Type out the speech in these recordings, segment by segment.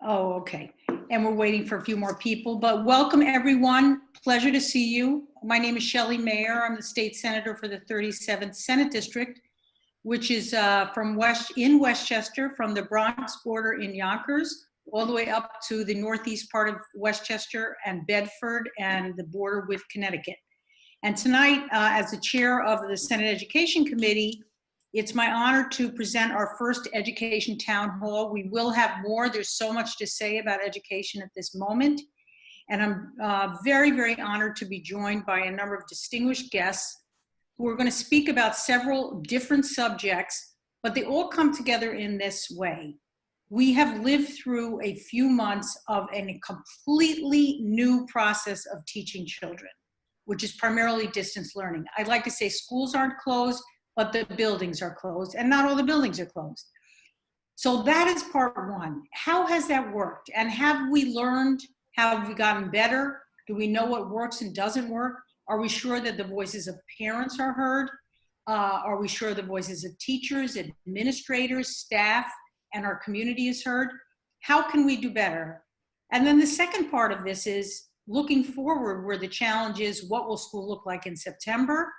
Oh, okay. And we're waiting for a few more people, but welcome everyone. Pleasure to see you. My name is Shelley Mayer. I'm the state senator for the 37th Senate District, which is in Westchester, from the Bronx border in Yonkers, all the way up to the northeast part of Westchester and Bedford and the border with Connecticut. And tonight, as the chair of the Senate Education Committee, it's my honor to present our first education town hall. We will have more. There's so much to say about education at this moment. And I'm very, very honored to be joined by a number of distinguished guests who are going to speak about several different subjects, but they all come together in this way. We have lived through a few months of a completely new process of teaching children, which is primarily distance learning. I'd like to say schools aren't closed, but the buildings are closed, and not all the buildings are closed. So that is part one. How has that worked? And have we learned? Have we gotten better? Do we know what works and doesn't work? Are we sure that the voices of parents are heard? Are we sure the voices of teachers, administrators, staff, and our community is heard? How can we do better? And then the second part of this is looking forward, where the challenge is, what will school look like in September?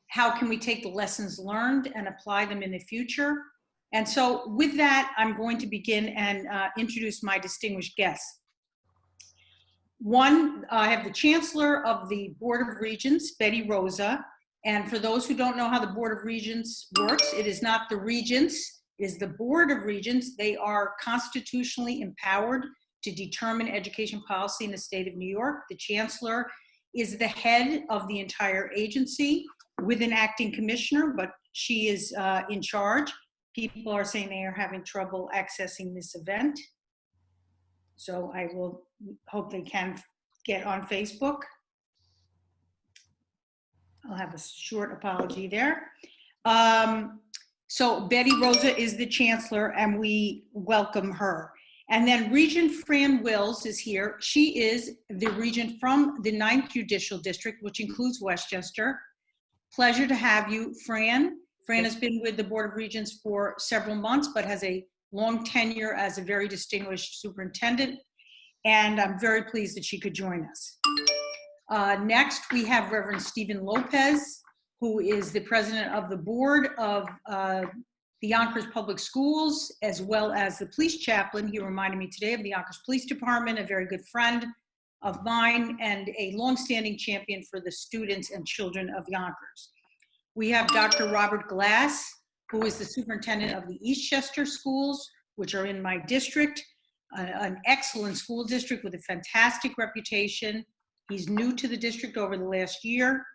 How can we take the lessons learned and apply them in the future? And so with that, I'm going to begin and introduce my distinguished guests. One, I have the Chancellor of the Board of Regents, Betty Rosa. And for those who don't know how the Board of Regents works, it is not the Regents, it is the Board of Regents. They are constitutionally empowered to determine education policy in the state of New York. The Chancellor is the head of the entire agency with an acting commissioner, but she is in charge. People are saying they are having trouble accessing this event. So I will hope they can get on Facebook. I'll have a short apology there. So Betty Rosa is the Chancellor, and we welcome her. And then Regent Fran Wills is here. She is the Regent from the 9th Judicial District, which includes Westchester. Pleasure to have you, Fran. Fran has been with the Board of Regents for several months, but has a long tenure as a very distinguished superintendent. And I'm very pleased that she could join us. Next, we have Reverend Stephen Lopez, who is the president of the board of the Yonkers Public Schools, as well as the police chaplain. He reminded me today of the Yonkers Police Department, a very good friend of mine and a longstanding champion for the students and children of Yonkers. We have Dr. Robert Glass, who is the superintendent of the Eastchester schools, which are in my district, an excellent school district with a fantastic reputation. He's new to the district over the last year,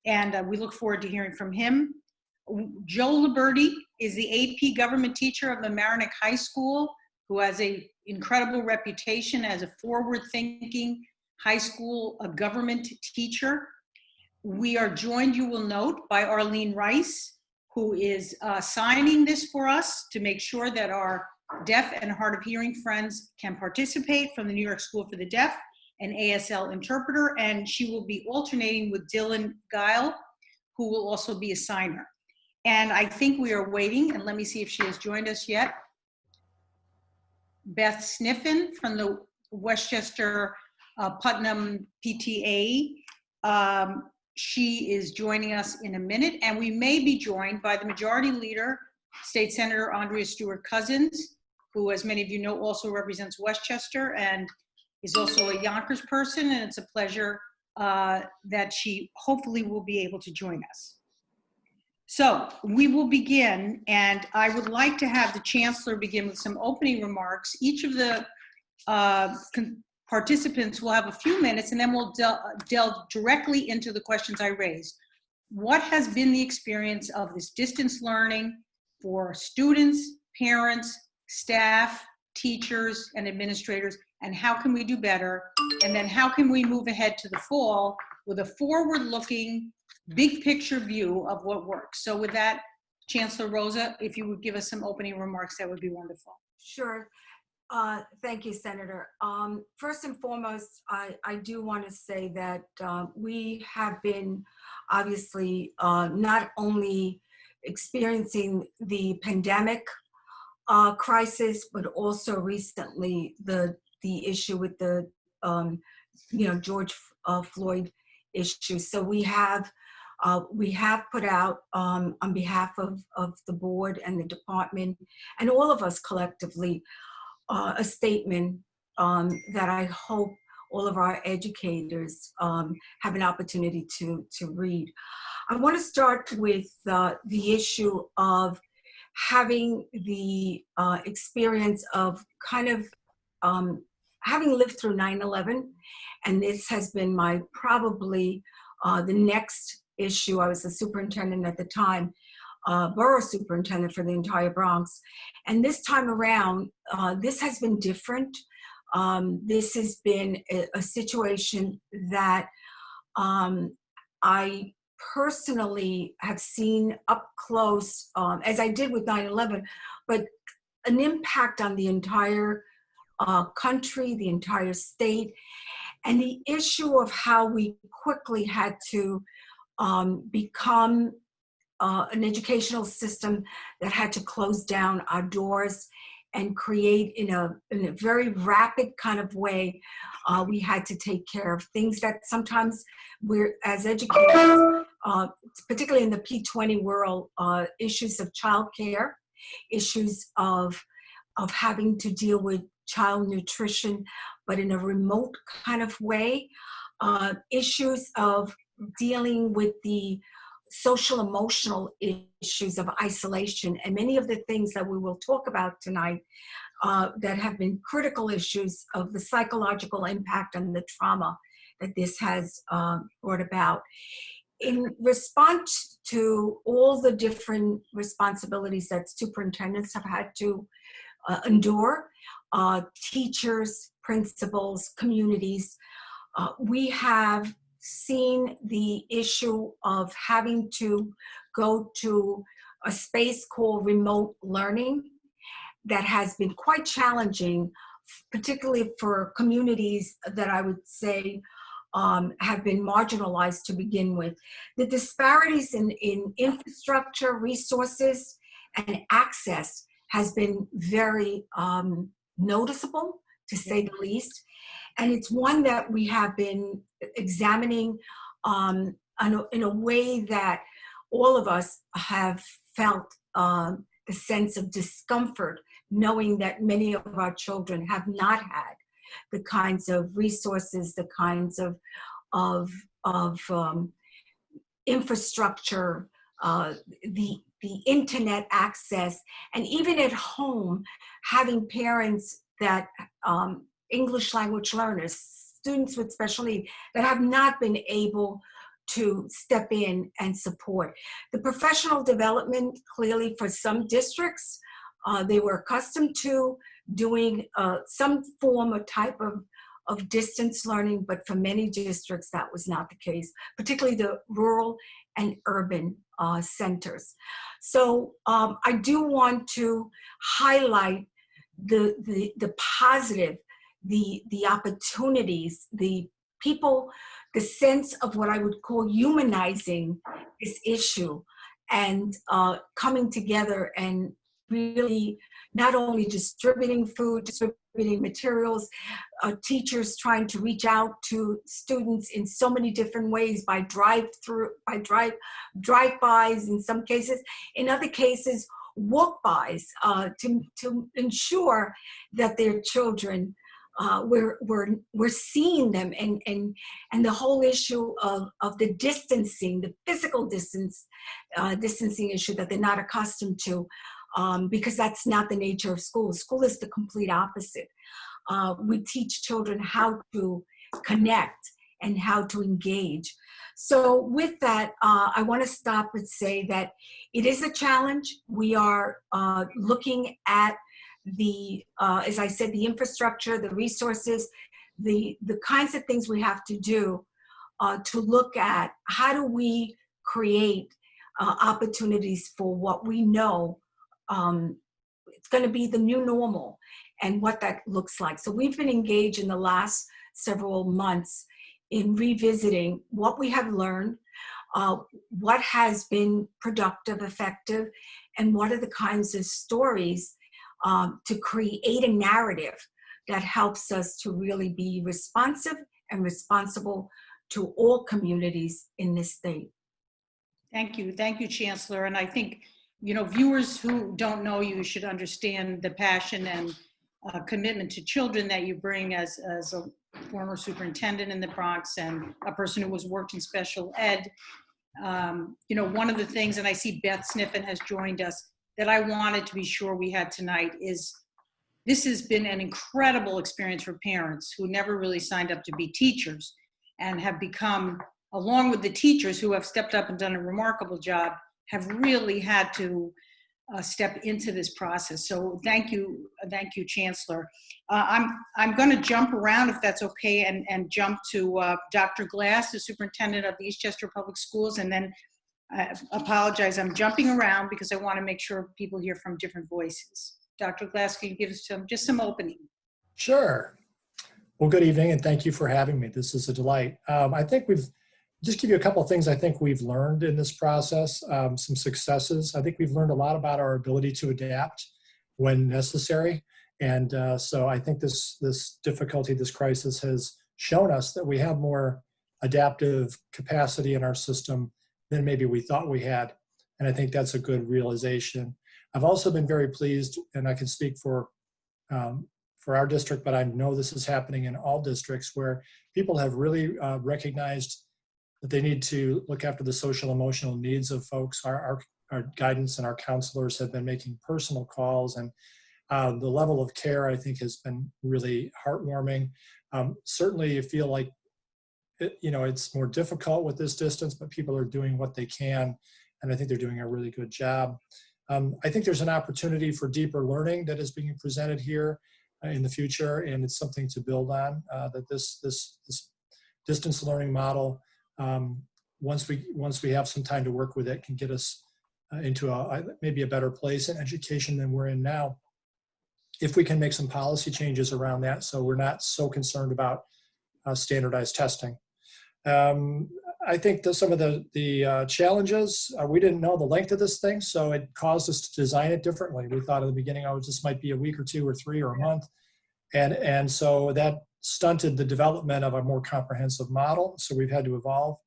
and we look forward to hearing from him. Joe Liberti is the AP government teacher of Mamaroneck High School, who has an incredible reputation as a forward-thinking high school government teacher. We are joined, you will note, by Arlene Rice, who is signing this for us to make sure that our deaf and hard of hearing friends can participate, from the New York School for the Deaf, an ASL interpreter, and she will be alternating with Dylan Guile, who will also be a signer. And I think we are waiting, and let me see if she has joined us yet. Beth Sniffen from the Westchester Putnam PTA. She is joining us in a minute, and we may be joined by the Majority Leader, State Senator Andrea Stewart-Cousins, who, as many of you know, also represents Westchester and is also a Yonkers person, and it's a pleasure that she hopefully will be able to join us. So we will begin, and I would like to have the Chancellor begin with some opening remarks. Each of the participants will have a few minutes, and then we'll delve directly into the questions I raised. What has been the experience of this distance learning for students, parents, staff, teachers, and administrators, and how can we do better? And then how can we move ahead to the fall with a forward-looking, big picture view of what works? So with that, Chancellor Rosa, if you would give us some opening remarks, that would be wonderful. Sure. Thank you, Senator. First and foremost, I do want to say that we have been obviously not only experiencing the pandemic crisis, but also recently the issue with the George Floyd issue. So we have put out on behalf of the board and the department and all of us collectively a statement that I hope all of our educators have an opportunity to read. I want to start with the issue of having the experience of kind of having lived through 9/11, and this has been my probably the next issue. I was the superintendent at the time, borough superintendent for the entire Bronx. And this time around, this has been different. This has been a situation that I personally have seen up close, as I did with 9/11, but an impact on the entire country, the entire state, and the issue of how we quickly had to become an educational system that had to close down our doors and create in a very rapid kind of way. We had to take care of things that sometimes we're, as educators, particularly in the P20 world, issues of childcare, issues of having to deal with child nutrition, but in a remote kind of way, issues of dealing with the social emotional issues of isolation, and many of the things that we will talk about tonight that have been critical issues of the psychological impact and the trauma that this has brought about. In response to all the different responsibilities that superintendents have had to endure, teachers, principals, communities, we have seen the issue of having to go to a space called remote learning that has been quite challenging, particularly for communities that I would say have been marginalized to begin with. The disparities in infrastructure, resources, and access has been very noticeable, to say the least. And it's one that we have been examining in a way that all of us have felt the sense of discomfort, knowing that many of our children have not had the kinds of resources, the kinds of infrastructure, the internet access, and even at home, having parents that English language learners, students with special need, that have not been able to step in and support. The professional development, clearly for some districts, they were accustomed to doing some form or type of distance learning, but for many districts that was not the case, particularly the rural and urban centers. So I do want to highlight the positive, the opportunities, the people, the sense of what I would call humanizing this issue, and coming together and really not only distributing food, distributing materials, teachers trying to reach out to students in so many different ways by drive-bys in some cases, in other cases walk-bys, to ensure that their children, we're seeing them, and the whole issue of the distancing, the physical distancing issue that they're not accustomed to, because that's not the nature of school. School is the complete opposite. We teach children how to connect and how to engage. So with that, I want to stop and say that it is a challenge. We are looking at the, as I said, the infrastructure, the resources, the kinds of things we have to do to look at how do we create opportunities for what we know it's going to be the new normal and what that looks like. So we've been engaged in the last several months in revisiting what we have learned, what has been productive, effective, and what are the kinds of stories to create a narrative that helps us to really be responsive and responsible to all communities in this state. Thank you, Chancellor. And I think, viewers who don't know you should understand the passion and commitment to children that you bring as a former superintendent in the Bronx and a person who has worked in special ed. One of the things, and I see Beth Sniffen has joined us, that I wanted to be sure we had tonight is this has been an incredible experience for parents who never really signed up to be teachers and have become, along with the teachers who have stepped up and done a remarkable job, have really had to step into this process. So thank you, Chancellor. I'm going to jump around, if that's okay, and jump to Dr. Glass, the superintendent of the Eastchester Public Schools, and then I apologize, I'm jumping around because I want to make sure people hear from different voices. Dr. Glass, can you give us just some opening? Sure. Well, good evening, and thank you for having me. This is a delight. I think just give you a couple of things I think we've learned in this process, some successes. I think we've learned a lot about our ability to adapt when necessary. And so I think this difficulty, this crisis has shown us that we have more adaptive capacity in our system than maybe we thought we had. And I think that's a good realization. I've also been very pleased, and I can speak for our district, but I know this is happening in all districts, where people have really recognized that they need to look after the social emotional needs of folks. Our guidance and our counselors have been making personal calls, and the level of care, I think, has been really heartwarming. Certainly you feel like it's more difficult with this distance, but people are doing what they can, and I think they're doing a really good job. I think there's an opportunity for deeper learning that is being presented here in the future, and it's something to build on, that this distance learning model, once we have some time to work with it, can get us into maybe a better place in education than we're in now, if we can make some policy changes around that, so we're not so concerned about standardized testing. I think that some of the challenges, we didn't know the length of this thing, so it caused us to design it differently. We thought at the beginning, this might be a week or two or three or a month. And so that stunted the development of a more comprehensive model. So we've had to evolve.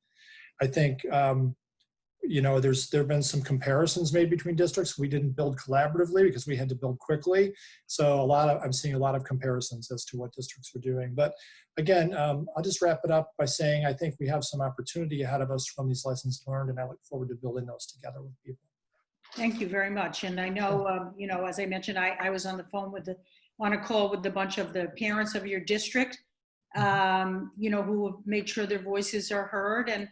I think, there have been some comparisons made between districts. We didn't build collaboratively because we had to build quickly. So I'm seeing a lot of comparisons as to what districts are doing. But again, I'll just wrap it up by saying I think we have some opportunity ahead of us from these lessons learned, and I look forward to building those together with people. Thank you very much. And I know, as I mentioned, I was on the phone on a call with a bunch of the parents of your district, who have made sure their voices are heard. And,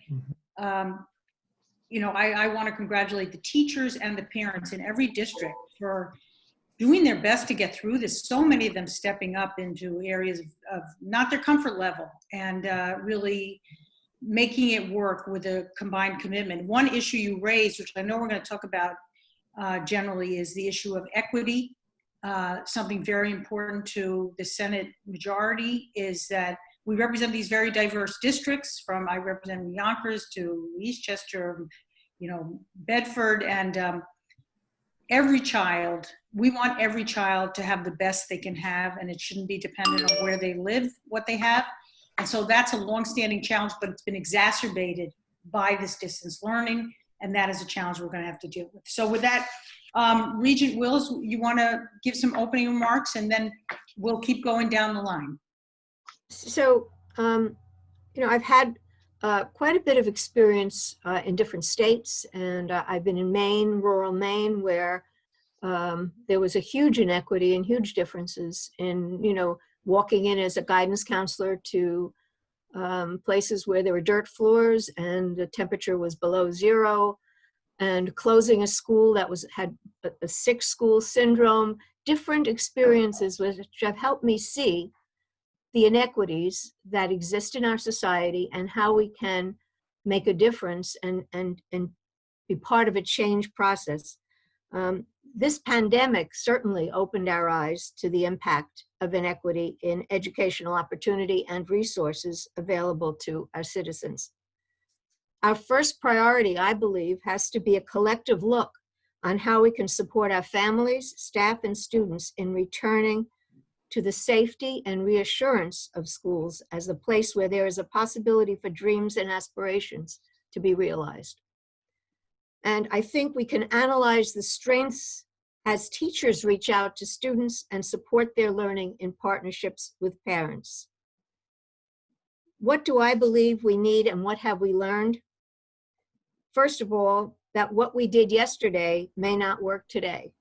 I want to congratulate the teachers and the parents in every district for doing their best to get through this. So many of them stepping up into areas of not their comfort level and really making it work with a combined commitment. One issue you raised, which I know we're going to talk about generally, is the issue of equity. Something very important to the Senate majority is that we represent these very diverse districts, I represent Yonkers to Eastchester, Bedford, and we want every child to have the best they can have, and it shouldn't be dependent on where they live, what they have. And so that's a longstanding challenge, but it's been exacerbated by this distance learning, and that is a challenge we're going to have to deal with. So with that, Regent Wills, you want to give some opening remarks, and then we'll keep going down the line. So, I've had quite a bit of experience in different states, and I've been in Maine, rural Maine, where there was a huge inequity and huge differences in, walking in as a guidance counselor to places where there were dirt floors and the temperature was below zero, and closing a school that had a sick school syndrome. Different experiences which have helped me see the inequities that exist in our society and how we can make a difference and be part of a change process. This pandemic certainly opened our eyes to the impact of inequity in educational opportunity and resources available to our citizens. Our first priority, I believe, has to be a collective look on how we can support our families, staff, and students in returning to the safety and reassurance of schools as the place where there is a possibility for dreams and aspirations to be realized. And I think we can analyze the strengths as teachers reach out to students and support their learning in partnerships with parents. What do I believe we need and what have we learned? First of all, that what we did yesterday may not work today.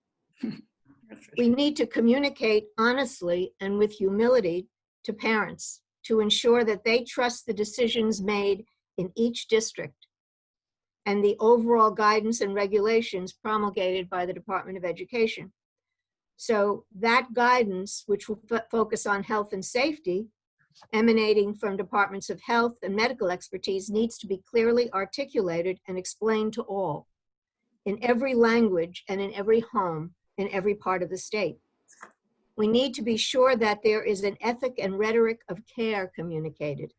We need to communicate honestly and with humility to parents to ensure that they trust the decisions made in each district and the overall guidance and regulations promulgated by the Department of Education. So that guidance, which will focus on health and safety, emanating from departments of health and medical expertise, needs to be clearly articulated and explained to all in every language and in every home in every part of the state. We need to be sure that there is an ethic and rhetoric of care communicated.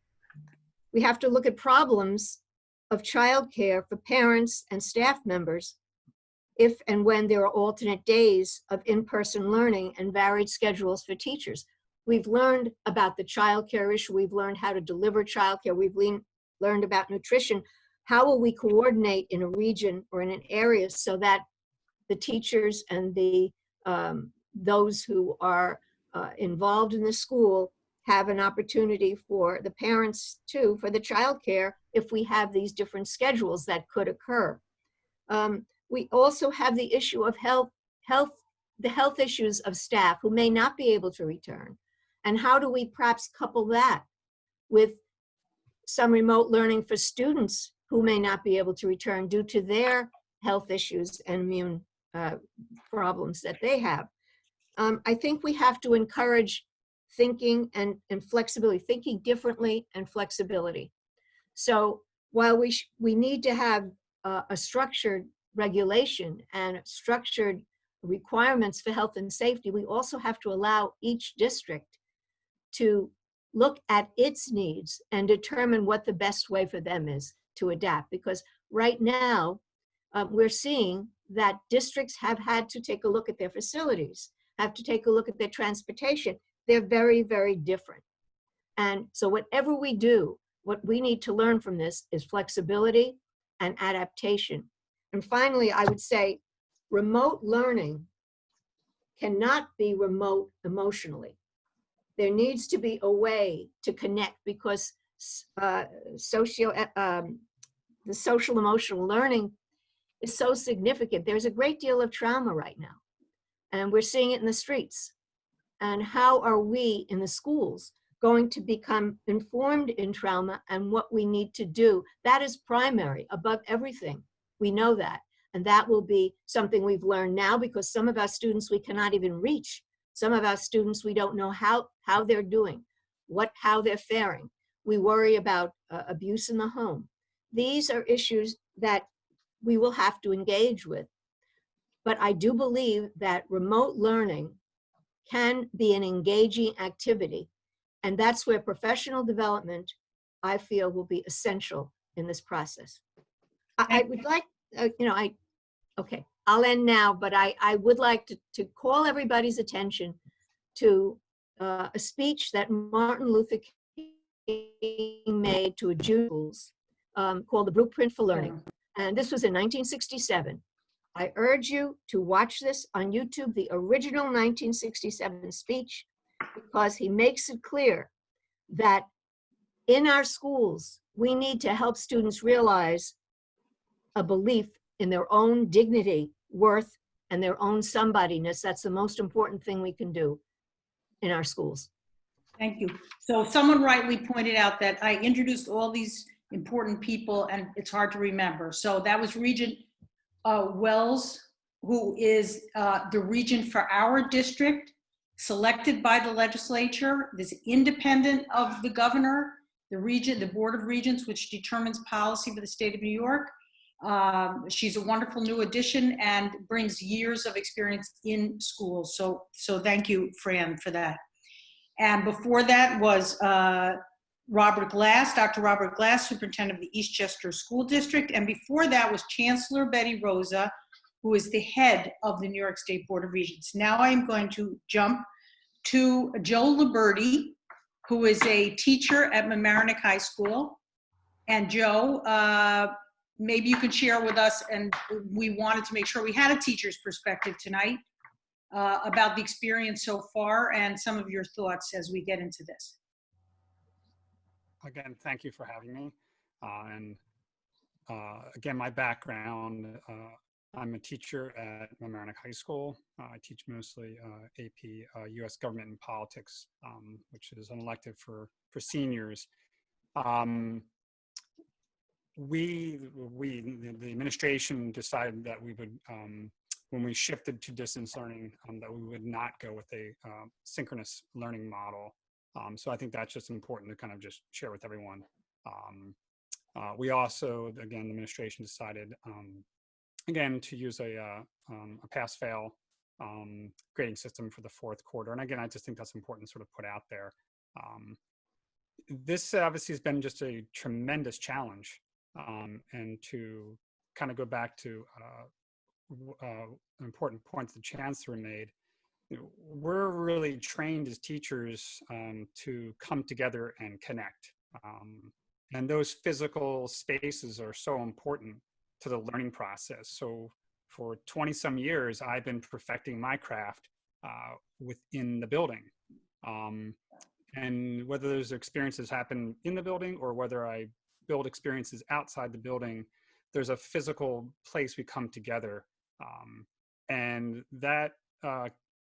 We have to look at problems of childcare for parents and staff members if and when there are alternate days of in-person learning and varied schedules for teachers. We've learned about the childcare issue. We've learned how to deliver childcare. We've learned about nutrition. How will we coordinate in a region or in an area so that the teachers and the those who are involved in the school have an opportunity for the parents too, for the childcare, if we have these different schedules that could occur. We also have the issue of the health issues of staff who may not be able to return. And how do we perhaps couple that with some remote learning for students who may not be able to return due to their health issues and immune problems that they have. I think we have to encourage thinking and flexibility, thinking differently and flexibility. So while we need to have a structured regulation and structured requirements for health and safety, we also have to allow each district to look at its needs and determine what the best way for them is to adapt. Because right now, we're seeing that districts have had to take a look at their facilities, have to take a look at their transportation. They're very, very different. And so whatever we do, what we need to learn from this is flexibility and adaptation. And finally, I would say remote learning cannot be remote emotionally. There needs to be a way to connect because the social emotional learning is so significant. There's a great deal of trauma right now, and we're seeing it in the streets. And how are we in the schools going to become informed in trauma and what we need to do? That is primary above everything. We know that. And that will be something we've learned now, because some of our students we cannot even reach. Some of our students, we don't know how they're doing, how they're faring. We worry about abuse in the home. These are issues that we will have to engage with. But I do believe that remote learning can be an engaging activity. And that's where professional development, I feel, will be essential in this process. I would like, okay, I'll end now, but I would like to call everybody's attention to a speech that Martin Luther King made to a Judicial called The Blueprint for Learning. And this was in 1967. I urge you to watch this on YouTube, the original 1967 speech, because he makes it clear that in our schools, we need to help students realize a belief in their own dignity, worth, and their own somebodyness. That's the most important thing we can do in our schools. Thank you. So someone rightly pointed out that I introduced all these important people and it's hard to remember. So that was Regent Wells, who is the regent for our district, selected by the legislature, this independent of the governor, the Board of Regents, which determines policy for the state of New York. She's a wonderful new addition and brings years of experience in schools. So thank you, Fran, for that. And before that was Robert Glass, Dr. Robert Glass, Superintendent of the Eastchester School District. And before that was Chancellor Betty Rosa, who is the head of the New York State Board of Regents. Now I am going to jump to Joe Liberti, who is a teacher at Mamaroneck High School. And Joe, maybe you could share with us, and we wanted to make sure we had a teacher's perspective tonight about the experience so far and some of your thoughts as we get into this. Again, thank you for having me. Again, my background, I'm a teacher at Mamaroneck High School. I teach mostly AP, U.S. Government and Politics, which is an elective for seniors. The administration decided that we would, when we shifted to distance learning, that we would not go with a synchronous learning model. So I think that's just important to kind of just share with everyone. We also, again, the administration decided, again, to use a pass-fail grading system for the fourth quarter. And again, I just think that's important to sort of put out there. This obviously has been just a tremendous challenge. And to kind of go back to an important point that the Chancellor made, we're really trained as teachers to come together and connect. And those physical spaces are so important to the learning process. So for 20 some years, I've been perfecting my craft within the building. And whether those experiences happen in the building or whether I build experiences outside the building, there's a physical place we come together. And that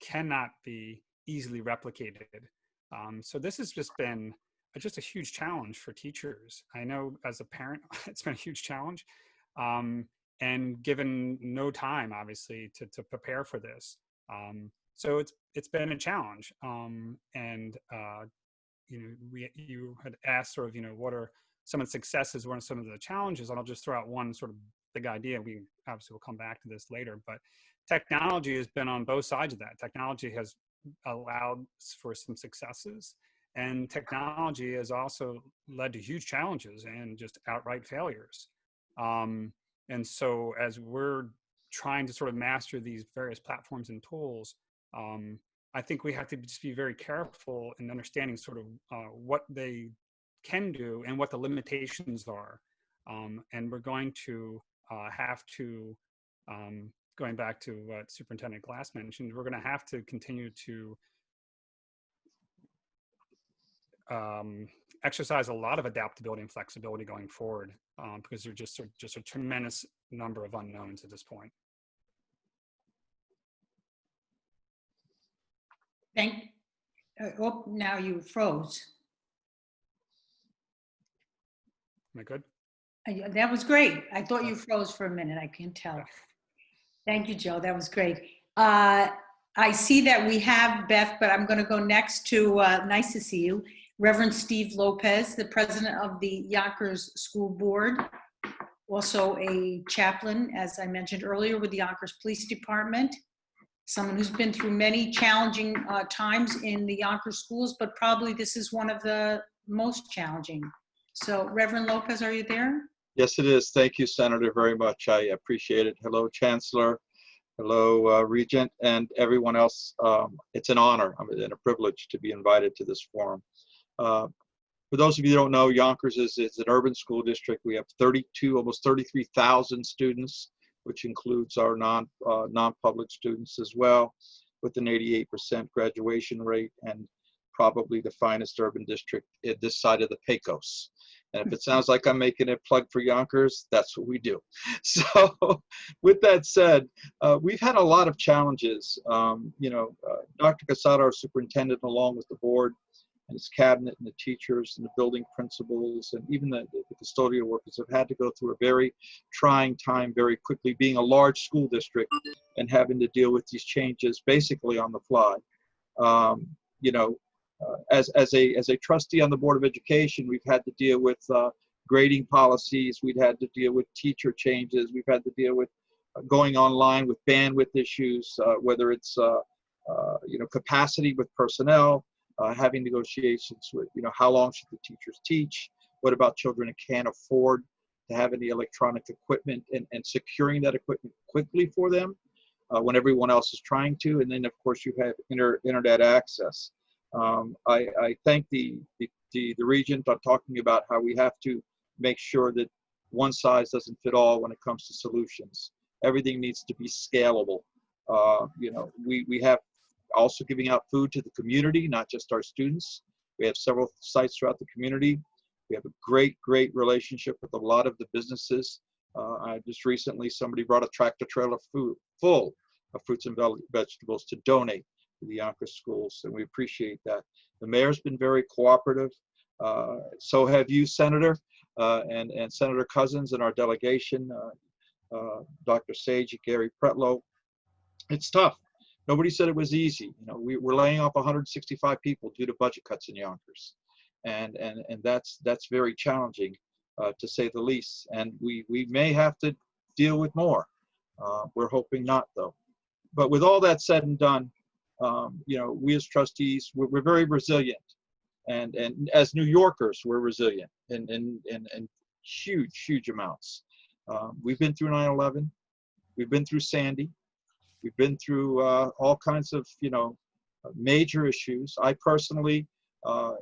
cannot be easily replicated. So this has just been just a huge challenge for teachers. I know as a parent, it's been a huge challenge. And given no time, obviously, to prepare for this. So it's been a challenge. You had asked sort of, what are some of the successes, what are some of the challenges? And I'll just throw out one sort of big idea. We obviously will come back to this later, but technology has been on both sides of that. Technology has allowed for some successes, and technology has also led to huge challenges and just outright failures. And so as we're trying to sort of master these various platforms and tools, I think we have to just be very careful in understanding sort of what they can do and what the limitations are. And we're going to have to, going back to what Superintendent Glass mentioned, we're going to have to continue to exercise a lot of adaptability and flexibility going forward, because there's just a tremendous number of unknowns at this point. Oh, now you froze. Am I good? That was great. I thought you froze for a minute. I can tell. Thank you, Joe. That was great. I see that we have Beth, but I'm going to go next to, nice to see you, Reverend Steve Lopez, the president of the Yonkers School Board, also a chaplain, as I mentioned earlier, with the Yonkers Police Department, someone who's been through many challenging times in the Yonkers schools, but probably this is one of the most challenging. So, Reverend Lopez, are you there? Yes, it is. Thank you, Senator, very much. I appreciate it. Hello, Chancellor. Hello, Regent, and everyone else. It's an honor and a privilege to be invited to this forum. For those of you who don't know, Yonkers is an urban school district. We have almost 33,000 students, which includes our non-public students as well, with an 88% graduation rate and probably the finest urban district in this side of the Pecos. And if it sounds like I'm making a plug for Yonkers, that's what we do. So with that said, we've had a lot of challenges. Dr. Casada, our superintendent, along with the board and his cabinet and the teachers and the building principals and even the custodial workers have had to go through a very trying time very quickly, being a large school district and having to deal with these changes basically on the fly. As a trustee on the Board of Education, we've had to deal with grading policies. We've had to deal with teacher changes. We've had to deal with going online with bandwidth issues, whether it's capacity with personnel, having negotiations with how long should the teachers teach? What about children who can't afford to have any electronic equipment and securing that equipment quickly for them when everyone else is trying to. And then, of course, you have internet access. I thank the Regent on talking about how we have to make sure that one size doesn't fit all when it comes to solutions. Everything needs to be scalable. You know, we have also giving out food to the community, not just our students. We have several sites throughout the community. We have a great relationship with a lot of the businesses. Just recently, somebody brought a tractor trailer full of fruits and vegetables to donate to the Yonkers schools, and we appreciate that. The mayor's been very cooperative. So have you, Senator, and Senator Cousins and our delegation, Dr. Sage, Gary Pretlow. It's tough. Nobody said it was easy. You know, we're laying off 165 people due to budget cuts in Yonkers, and that's very challenging, to say the least. And we may have to deal with more. We're hoping not, though. But with all that said and done, you know, we as trustees, we're very resilient, and as New Yorkers, we're resilient in huge amounts. We've been through 9/11. We've been through Sandy. We've been through all kinds of, you know, major issues. I personally,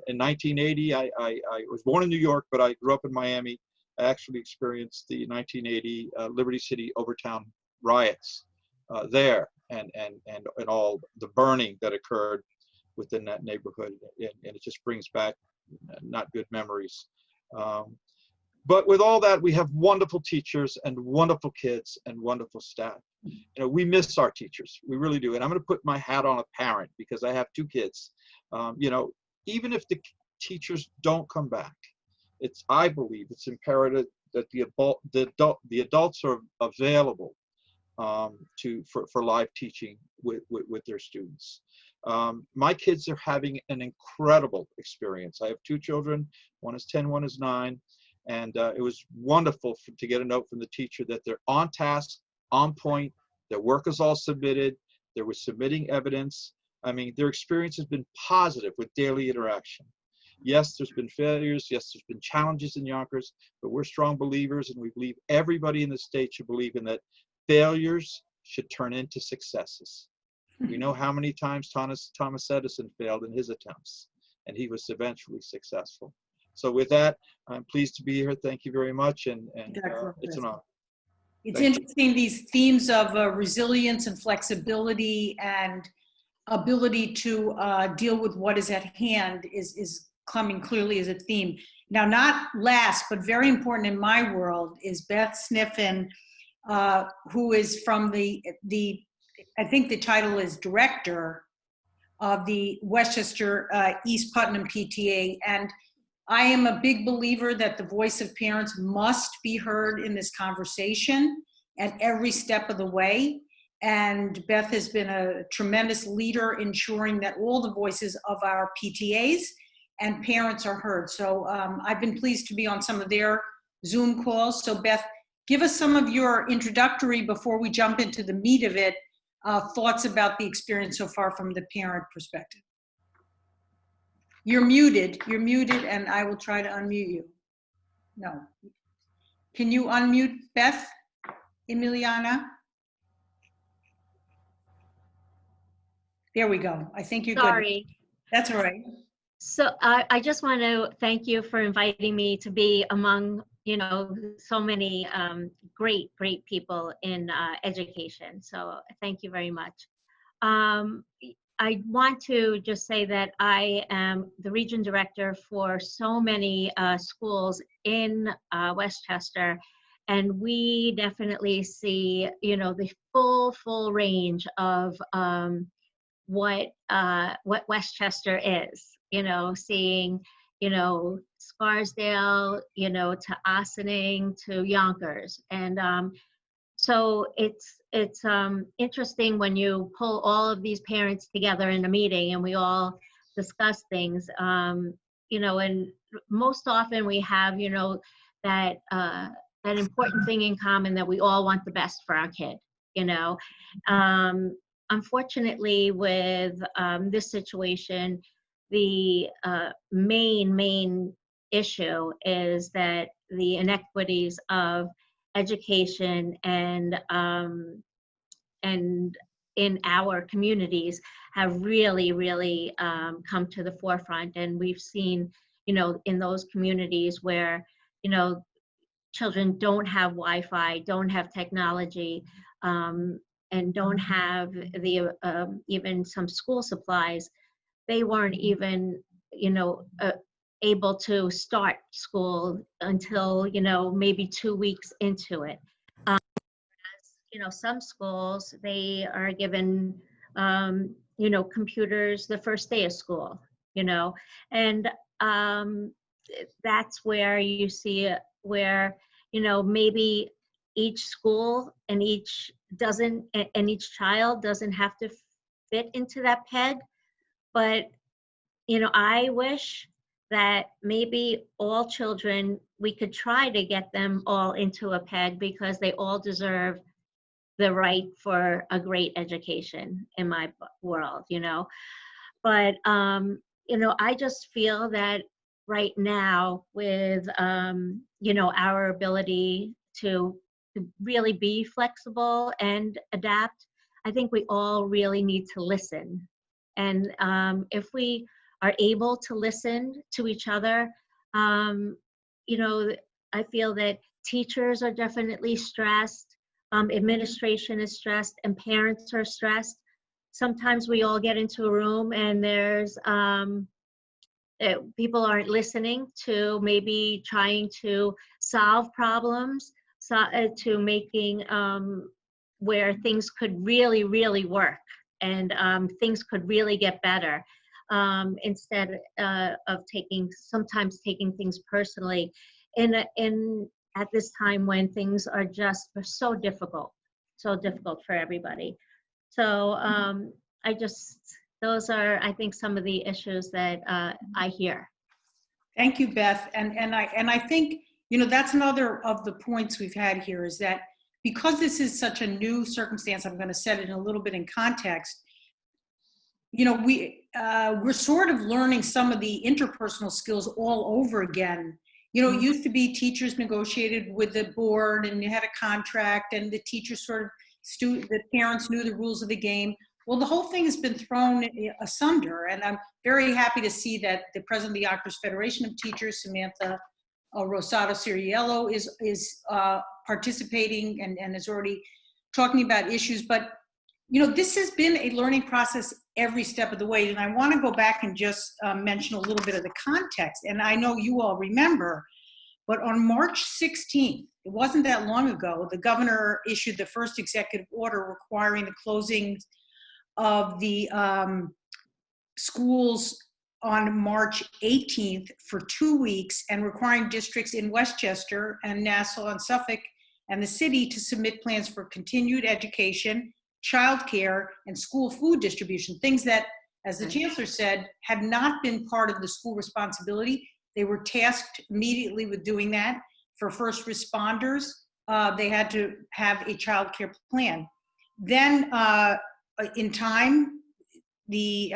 in 1980, I was born in New York, but I grew up in Miami. I actually experienced the 1980 Liberty City Overtown riots there, and all the burning that occurred within that neighborhood, and it just brings back not good memories. But with all that, we have wonderful teachers and wonderful kids and wonderful staff. You know, we miss our teachers. We really do. And I'm going to put my hat on a parent because I have 2 kids. You know, even if the teachers don't come back, I believe it's imperative that the adults are available for live teaching with their students. My kids are having an incredible experience. I have 2 children. One is 10, one is 9. And it was wonderful to get a note from the teacher that they're on task, on point, their work is all submitted, they were submitting evidence. I mean, their experience has been positive with daily interaction. Yes, there's been failures, yes, there's been challenges in Yonkers, but we're strong believers, and we believe everybody in the state should believe in that failures should turn into successes. We know how many times Thomas Edison failed in his attempts, and he was eventually successful. So with that, I'm pleased to be here. Thank you very much, and it's an honor. It's interesting, these themes of resilience and flexibility and ability to deal with what is at hand is coming clearly as a theme. Now, not last, but very important in my world is Beth Sniffen, who is from the I think the title is Director of the Westchester-East Putnam PTA. And I am a big believer that the voice of parents must be heard in this conversation at every step of the way. And Beth has been a tremendous leader ensuring that all the voices of our PTAs and parents are heard. So I've been pleased to be on some of their Zoom calls. So Beth, give us some of your introductory, before we jump into the meat of it, thoughts about the experience so far from the parent perspective. You're muted, and I will try to unmute you. No. Can you unmute Beth, Emiliana? There we go. I think you're good. Sorry. That's all right. So I just want to thank you for inviting me to be among, you know, so many great people in education. So thank you very much. I want to just say that I am the region director for so many schools in Westchester, and we definitely see, you know, the full range of what Westchester is. You know, seeing, you know, Scarsdale, you know, to Ossining, to Yonkers, and so it's interesting when you pull all of these parents together in a meeting and we all discuss things, you know, and most often we have, you know, that important thing in common, that we all want the best for our kid, you know. Unfortunately, with this situation, the main issue is that the inequities of education and in our communities have really come to the forefront. And we've seen, in those communities where, children don't have Wi-Fi, don't have technology, and don't have the even some school supplies, they weren't even, able to start school until, maybe 2 weeks into it. Some schools, they are given, computers the first day of school, and that's where you see where, maybe each school and each child doesn't have to fit into that peg. But, I wish that maybe all children, we could try to get them all into a peg, because they all deserve the right for a great education in my world, But, I just feel that right now with, our ability to really be flexible and adapt, I think we all really need to listen. And if we are able to listen to each other, I feel that teachers are definitely stressed. Administration is stressed, and parents are stressed. Sometimes we all get into a room and there's people aren't listening to maybe trying to solve problems, to making where things could really work, and things could really get better, instead of sometimes taking things personally at this time when things are just so difficult for everybody. So those are, I think, some of the issues that I hear. Thank you, Beth. And I think, that's another of the points we've had here, is that because this is such a new circumstance, I'm going to set it a little bit in context. We're sort of learning some of the interpersonal skills all over again. It used to be teachers negotiated with the board and you had a contract, and the teachers the parents knew the rules of the game. Well, the whole thing has been thrown asunder, and I'm very happy to see that the president of the Yonkers Federation of Teachers, Samantha Rosado Ciriello, is participating and is already talking about issues. But this has been a learning process every step of the way. And I want to go back and just mention a little bit of the context. And I know you all remember, but on March 16th, it wasn't that long ago, the governor issued the first executive order requiring the closing of the schools on March 18th for 2 weeks, and requiring districts in Westchester and Nassau and Suffolk and the city to submit plans for continued education, childcare, and school food distribution, things that, as the Chancellor said, had not been part of the school responsibility. They were tasked immediately with doing that. For first responders, they had to have a childcare plan. Then, in time, the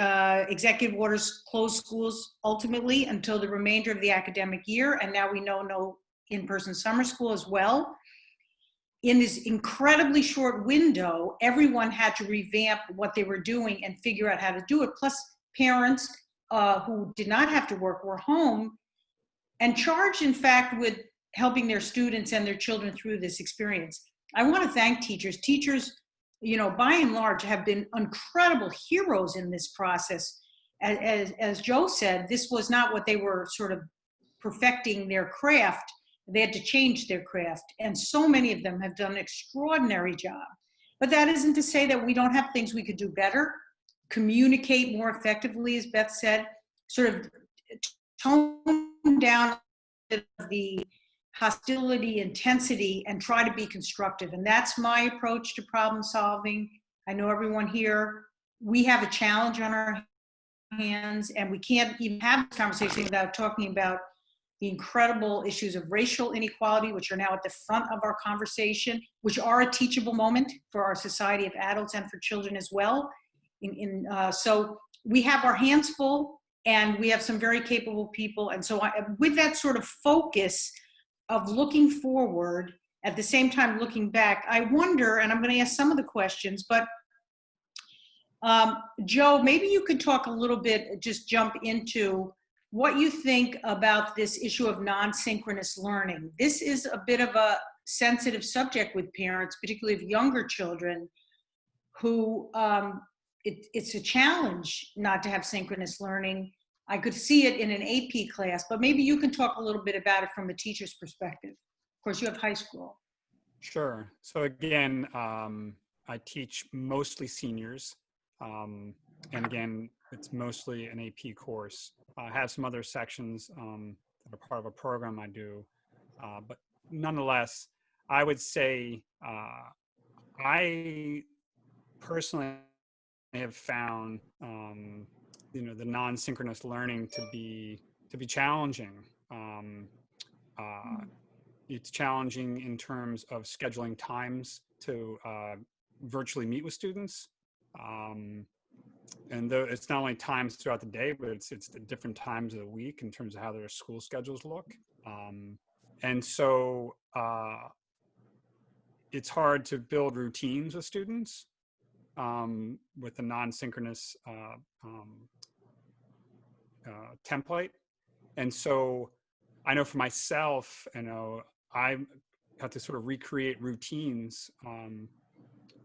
executive orders closed schools ultimately until the remainder of the academic year, and now we know no in-person summer school as well. In this incredibly short window, everyone had to revamp what they were doing and figure out how to do it. Plus, parents who did not have to work were home and charged, in fact, with helping their students and their children through this experience. I want to thank teachers. Teachers, by and large, have been incredible heroes in this process. As Joe said, this was not what they were sort of perfecting their craft. They had to change their craft. And so many of them have done an extraordinary job. But that isn't to say that we don't have things we could do better, communicate more effectively, as Beth said, sort of tone down the hostility, intensity, and try to be constructive. And that's my approach to problem solving. I know everyone here, we have a challenge on our hands, and we can't even have this conversation without talking about the incredible issues of racial inequality, which are now at the front of our conversation, which are a teachable moment for our society of adults and for children as well. So we have our hands full, and we have some very capable people. And so with that sort of focus of looking forward, at the same time looking back, I wonder, and I'm going to ask some of the questions, but Joe, maybe you could talk a little bit, just jump into what you think about this issue of non-synchronous learning. This is a bit of a sensitive subject with parents, particularly of younger children, who it's a challenge not to have synchronous learning. I could see it in an AP class, but maybe you can talk a little bit about it from a teacher's perspective. Of course, you have high school. Sure. So again, I teach mostly seniors. And again, it's mostly an AP course. I have some other sections that are part of a program I do. But nonetheless, I would say I personally have found the non-synchronous learning to be challenging. It's challenging in terms of scheduling times to virtually meet with students. And though it's not only times throughout the day, but it's the different times of the week in terms of how their school schedules look. And so it's hard to build routines with students with the non-synchronous template. And so I know for myself, I have to sort of recreate routines,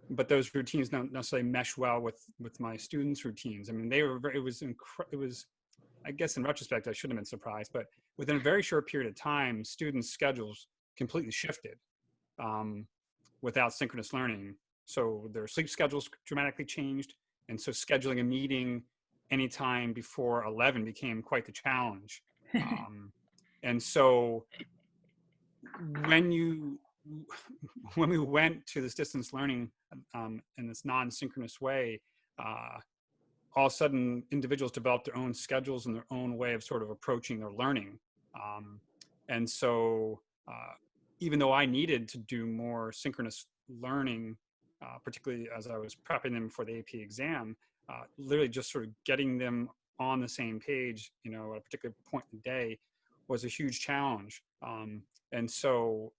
but those routines don't necessarily mesh well with my students' routines. I mean, it was, I guess in retrospect, I shouldn't have been surprised, but within a very short period of time, students' schedules completely shifted without synchronous learning. So their sleep schedules dramatically changed. And so scheduling a meeting anytime before 11 became quite the challenge. And so when we went to this distance learning in this non-synchronous way, all of a sudden individuals developed their own schedules and their own way of sort of approaching their learning. And so even though I needed to do more synchronous learning, particularly as I was prepping them for the AP exam, literally just sort of getting them on the same page, at a particular point in the day was a huge challenge. And so,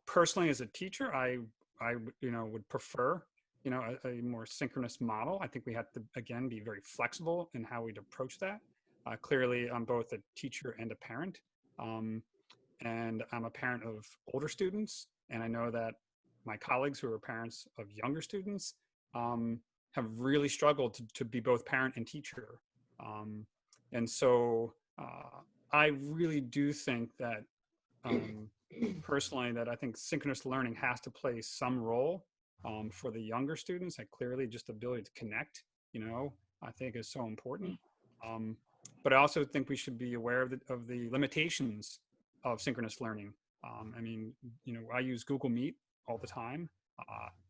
personally as a teacher, I would prefer, a more synchronous model. I think we have to, again, be very flexible in how we'd approach that. Clearly, I'm both a teacher and a parent. And I'm a parent of older students. And I know that my colleagues who are parents of younger students have really struggled to be both parent and teacher. And so I really do think that personally that I think synchronous learning has to play some role for the younger students. Like clearly just the ability to connect, I think is so important. But I also think we should be aware of the limitations of synchronous learning. I mean, I use Google Meet all the time.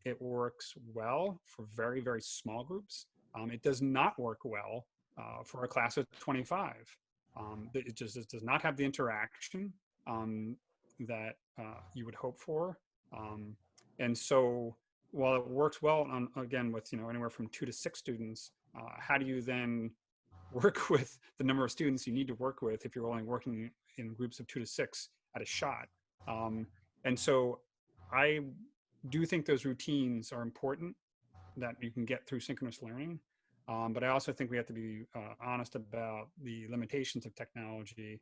It works well for very, very small groups. It does not work well for a class of 25. It just does not have the interaction that you would hope for. And so while it works well again with anywhere from 2 to 6 students, how do you then work with the number of students you need to work with if you're only working in groups of 2 to 6 at a shot? And so I do think those routines are important that you can get through synchronous learning. But I also think we have to be honest about the limitations of technology,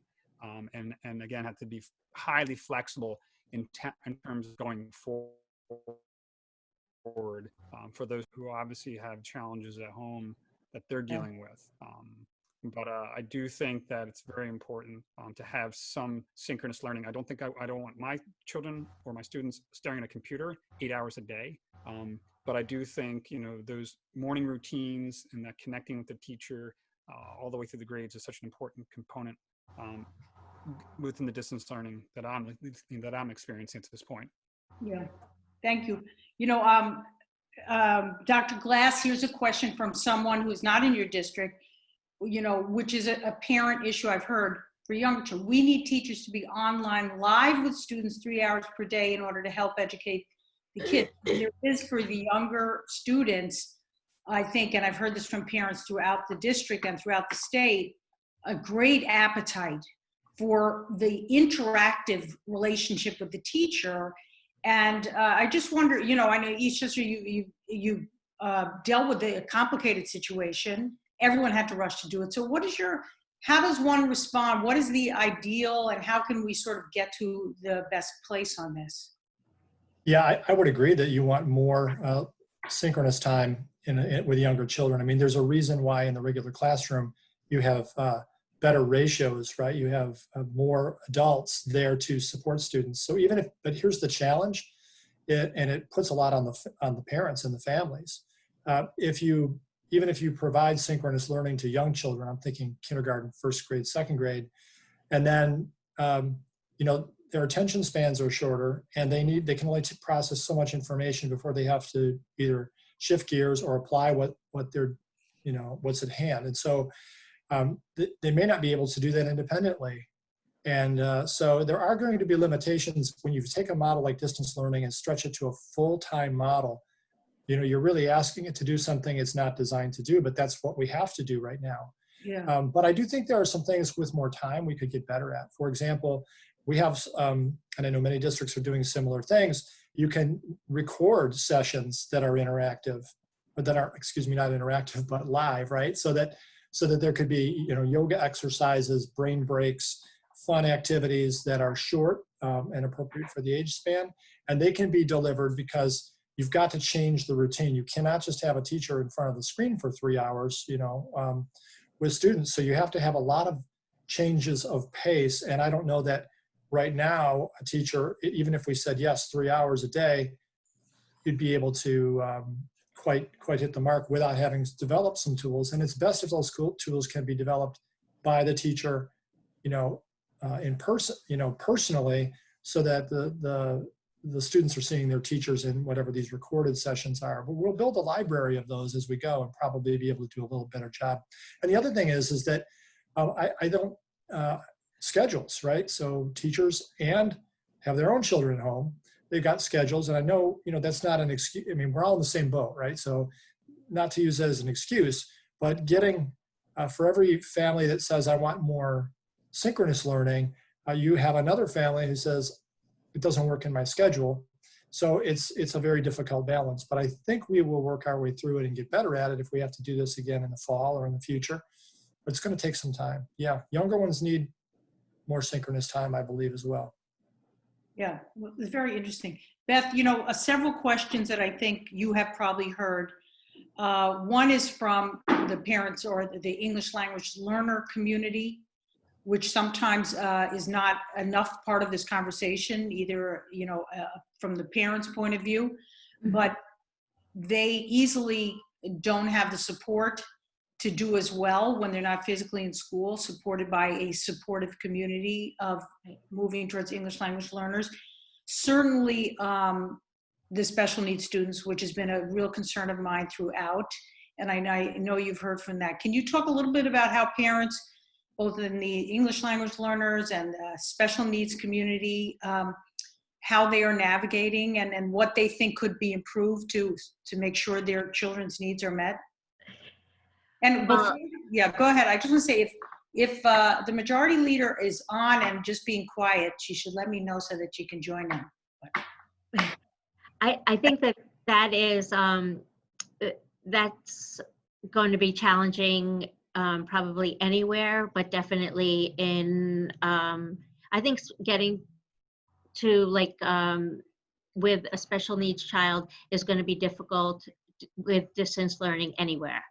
and again, have to be highly flexible in terms of going forward for those who obviously have challenges at home that they're dealing with. But I do think that it's very important to have some synchronous learning. I don't want my children or my students staring at a computer 8 hours a day. But I do think, those morning routines and that connecting with the teacher all the way through the grades is such an important component within the distance learning that I'm experiencing to this point. Yeah, thank you. Dr. Glass, here's a question from someone who's not in your district, which is a parent issue I've heard for younger children. We need teachers to be online live with students 3 hours per day in order to help educate the kids. There is for the younger students I think, and I've heard this from parents throughout the district and throughout the state, a great appetite for the interactive relationship with the teacher. And I just wonder, you know, I know Eastchester, you dealt with a complicated situation. Everyone had to rush to do it. So what is how does one respond? What is the ideal, and how can we sort of get to the best place on this? Yeah, I would agree that you want more synchronous time with younger children. I mean, there's a reason why in the regular classroom you have better ratios, right? You have more adults there to support students. So but here's the challenge, and it puts a lot on the parents and the families. Even if you provide synchronous learning to young children, I'm thinking kindergarten, first grade, second grade, and then you know, their attention spans are shorter, and they can only process so much information before they have to either shift gears or apply what they're, you know, what's at hand. And so they may not be able to do that independently. And so there are going to be limitations when you take a model like distance learning and stretch it to a full-time model. You know, you're really asking it to do something it's not designed to do, but that's what we have to do right now. Yeah. But I do think there are some things with more time we could get better at. For example, we have, and I know many districts are doing similar things, you can record sessions that are interactive, but that are, excuse me, not interactive, but live, right? So that there could be, you know, yoga exercises, brain breaks, fun activities that are short and appropriate for the age span. And they can be delivered because you've got to change the routine. You cannot just have a teacher in front of the screen for 3 hours, you know, with students. So you have to have a lot of changes of pace. And I don't know that right now, a teacher, even if we said, yes, 3 hours a day, you'd be able to quite hit the mark without having to develop some tools. And it's best if those tools can be developed by the teacher, you know, in person, you know, personally, so that the students are seeing their teachers in whatever these recorded sessions are. But we'll build a library of those as we go and probably be able to do a little better job. And the other thing is that I don't, schedules, right? So teachers and have their own children at home. They've got schedules, and I know, you know, that's not an excuse. I mean, we're all in the same boat, right? So not to use that as an excuse, but getting, for every family that says, I want more synchronous learning, you have another family who says, it doesn't work in my schedule. So it's a very difficult balance, but I think we will work our way through it and get better at it if we have to do this again in the fall or in the future. But it's going to take some time. Yeah, younger ones need more synchronous time, I believe, as well. Yeah, well, it's very interesting. Beth, you know, several questions that I think you have probably heard. One is from the parents or the English language learner community, which sometimes is not enough part of this conversation, either, you know, from the parents' point of view, but they easily don't have the support to do as well when they're not physically in school, supported by a supportive community of moving towards English language learners. Certainly the special needs students, which has been a real concern of mine throughout, and I know you've heard from that. Can you talk a little bit about how parents, both in the English language learners and special needs community, how they are navigating and what they think could be improved to make sure their children's needs are met? And before, yeah, go ahead. I just want to say, if the majority leader is on and just being quiet, she should let me know so that she can join them. I think that is that's going to be challenging probably anywhere, but definitely in I think getting to like with a special needs child is going to be difficult with distance learning anywhere.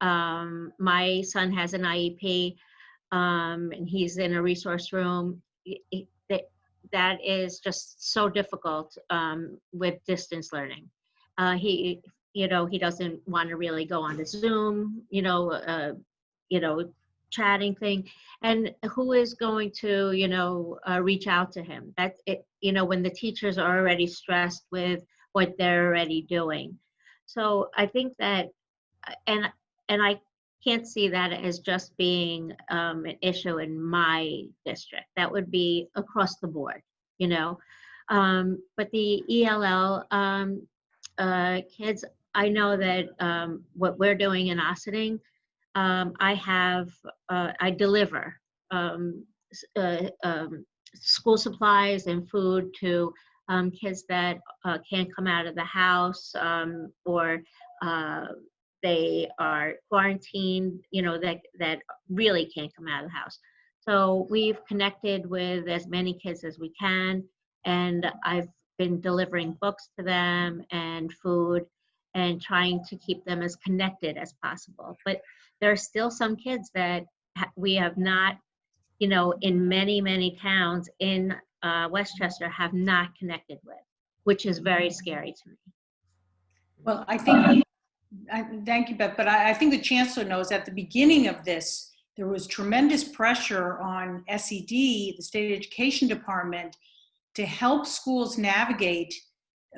My son has an IEP, and he's in a resource room. That is just so difficult with distance learning. He doesn't want to really go on to Zoom, chatting thing, and who is going to, reach out to him? That's it. When the teachers are already stressed with what they're already doing. So I think that, and I can't see that as just being an issue in my district. That would be across the board, But the ELL kids, I know that what we're doing in Ossining, I deliver school supplies and food to kids that can't come out of the house, or they are quarantined, that really can't come out of the house. So we've connected with as many kids as we can, and I've been delivering books to them and food and trying to keep them as connected as possible. But there are still some kids that we have not, in many, many towns in Westchester have not connected with, which is very scary to me. Well, thank you, Beth, but I think the Chancellor knows at the beginning of this, there was tremendous pressure on SED, the State Education Department, to help schools navigate,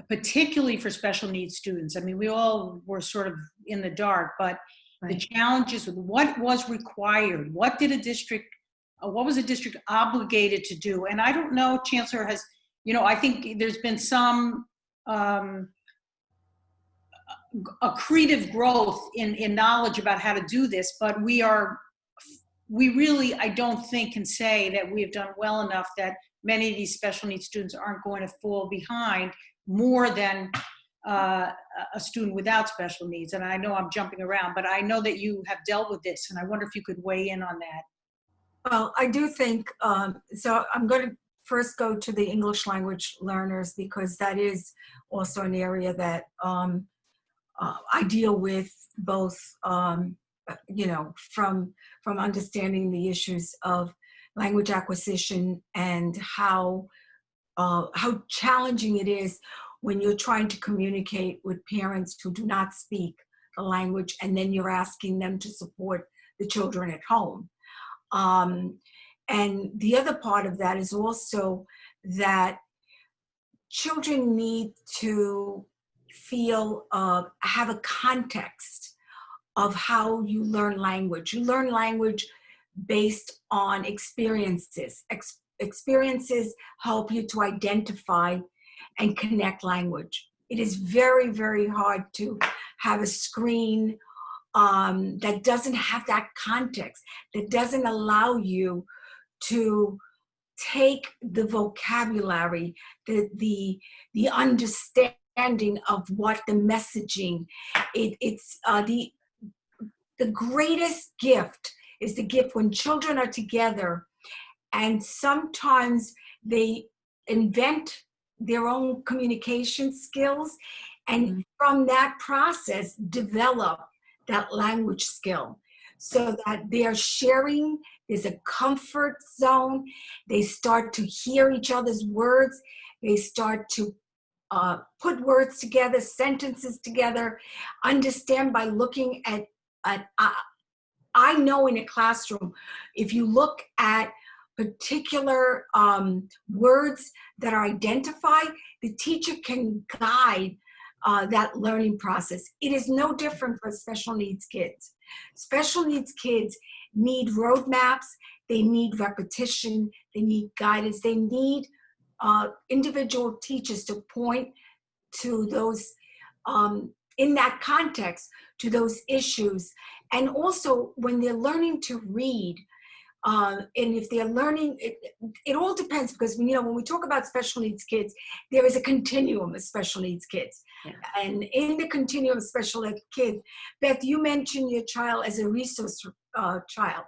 particularly for special needs students. I mean, we all were sort of in the dark, but the challenges with what was required, what was a district obligated to do? And I don't know, Chancellor has, I think there's been some accretive growth in knowledge about how to do this, but we really, I don't think, can say that we have done well enough that many of these special needs students aren't going to fall behind more than a student without special needs. And I know I'm jumping around, but I know that you have dealt with this, and I wonder if you could weigh in on that. Well, I do think, so I'm going to first go to the English language learners, because that is also an area that I deal with, both, from understanding the issues of language acquisition and how challenging it is when you're trying to communicate with parents who do not speak the language, and then you're asking them to support the children at home. And the other part of that is also that children need to feel, have a context of how you learn language. You learn language based on experiences. Experiences help you to identify and connect language. It is very, very hard to have a screen that doesn't have that context, that doesn't allow you to take the vocabulary, the understanding of what the messaging. It's the greatest gift is the gift when children are together, and sometimes they invent their own communication skills, and from that process develop that language skill, so that they're sharing. There's a comfort zone. They start to hear each other's words. They start to put words together, sentences together, understand by looking at I know in a classroom, if you look at particular words that are identified, the teacher can guide that learning process. It is no different for special needs kids. Special needs kids need roadmaps, they need repetition, they need guidance, they need individual teachers to point to those, in that context, to those issues. And also when they're learning to read, and if they're learning, it all depends, because when we talk about special needs kids, there is a continuum of special needs kids. Yeah. And in the continuum of special ed kids, Beth, you mentioned your child as a resource child.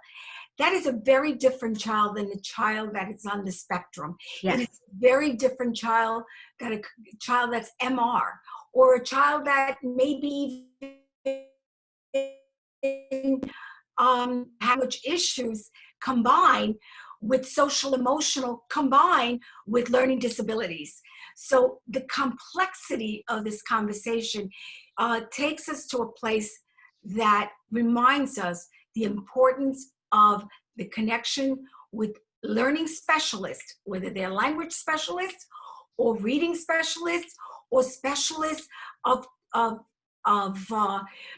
That is a very different child than the child that is on the spectrum. Yes. It is a very different child than a child that's MR, or a child that maybe language issues combined with social emotional, combined with learning disabilities. So the complexity of this conversation takes us to a place that reminds us the importance of the connection with learning specialists, whether they're language specialists or reading specialists or specialists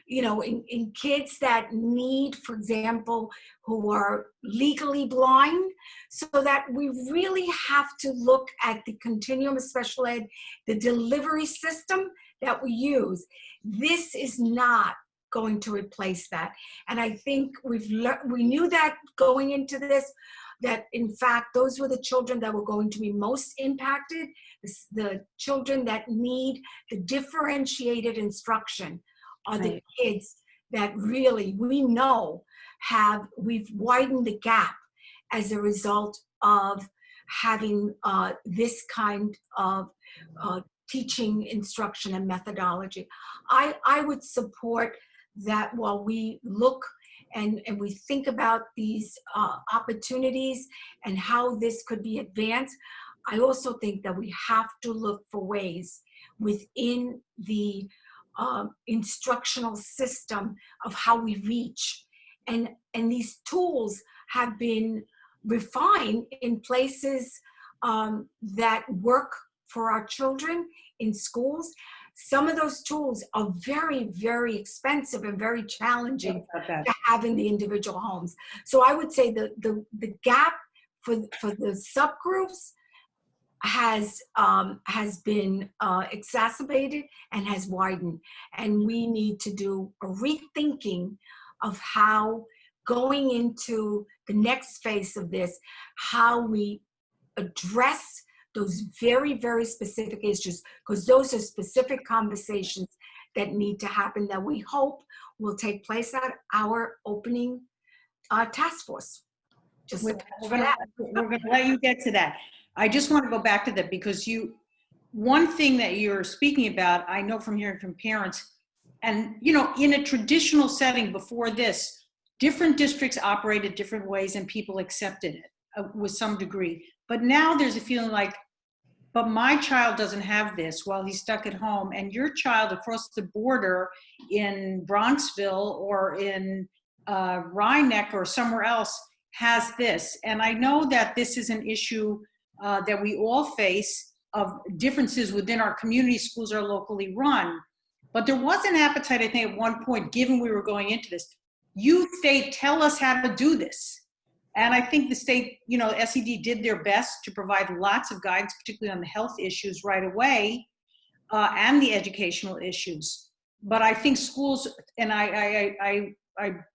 in kids that need, for example, who are legally blind, so that we really have to look at the continuum of special ed, the delivery system that we use. This is not going to replace that. And I think we knew that going into this, that in fact, those were the children that were going to be most impacted, the children that need the differentiated instruction are the kids that really, we know we've widened the gap as a result of having this kind of teaching, instruction, and methodology. I would support that while we look and we think about these opportunities and how this could be advanced, I also think that we have to look for ways within the instructional system of how we reach. And these tools have been refined in places that work for our children in schools. Some of those tools are very, very expensive and very challenging to have in the individual homes. So I would say the gap for the subgroups has been exacerbated and has widened. And we need to do a rethinking of how, going into the next phase of this, how we address those very, very specific issues, because those are specific conversations that need to happen that we hope will take place at our opening task force. We're going to let you get to that. I just want to go back to that because one thing that you're speaking about, I know from hearing from parents, and in a traditional setting before this, different districts operated different ways and people accepted it with some degree. But now there's a feeling like, but my child doesn't have this while he's stuck at home, and your child across the border in Bronxville or in Rhinebeck or somewhere else has this. And I know that this is an issue that we all face of differences within our community. Schools are locally run. But there was an appetite, I think, at one point, given we were going into this. You state, tell us how to do this. And I think the state, SED did their best to provide lots of guidance, particularly on the health issues right away, and the educational issues. But I think schools, and I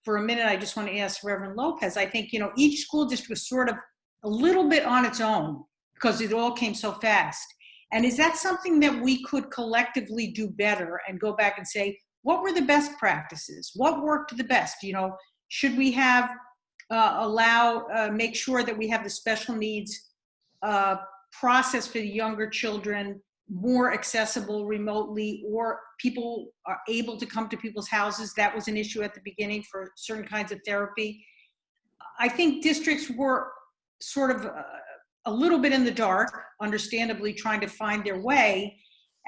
for a minute, I just want to ask Reverend Lopez, I think, each school district was sort of a little bit on its own because it all came so fast. And is that something that we could collectively do better and go back and say, what were the best practices? What worked the best? Should we have make sure that we have the special needs process for the younger children more accessible remotely, or people are able to come to people's houses? That was an issue at the beginning for certain kinds of therapy. I think districts were sort of a little bit in the dark, understandably trying to find their way.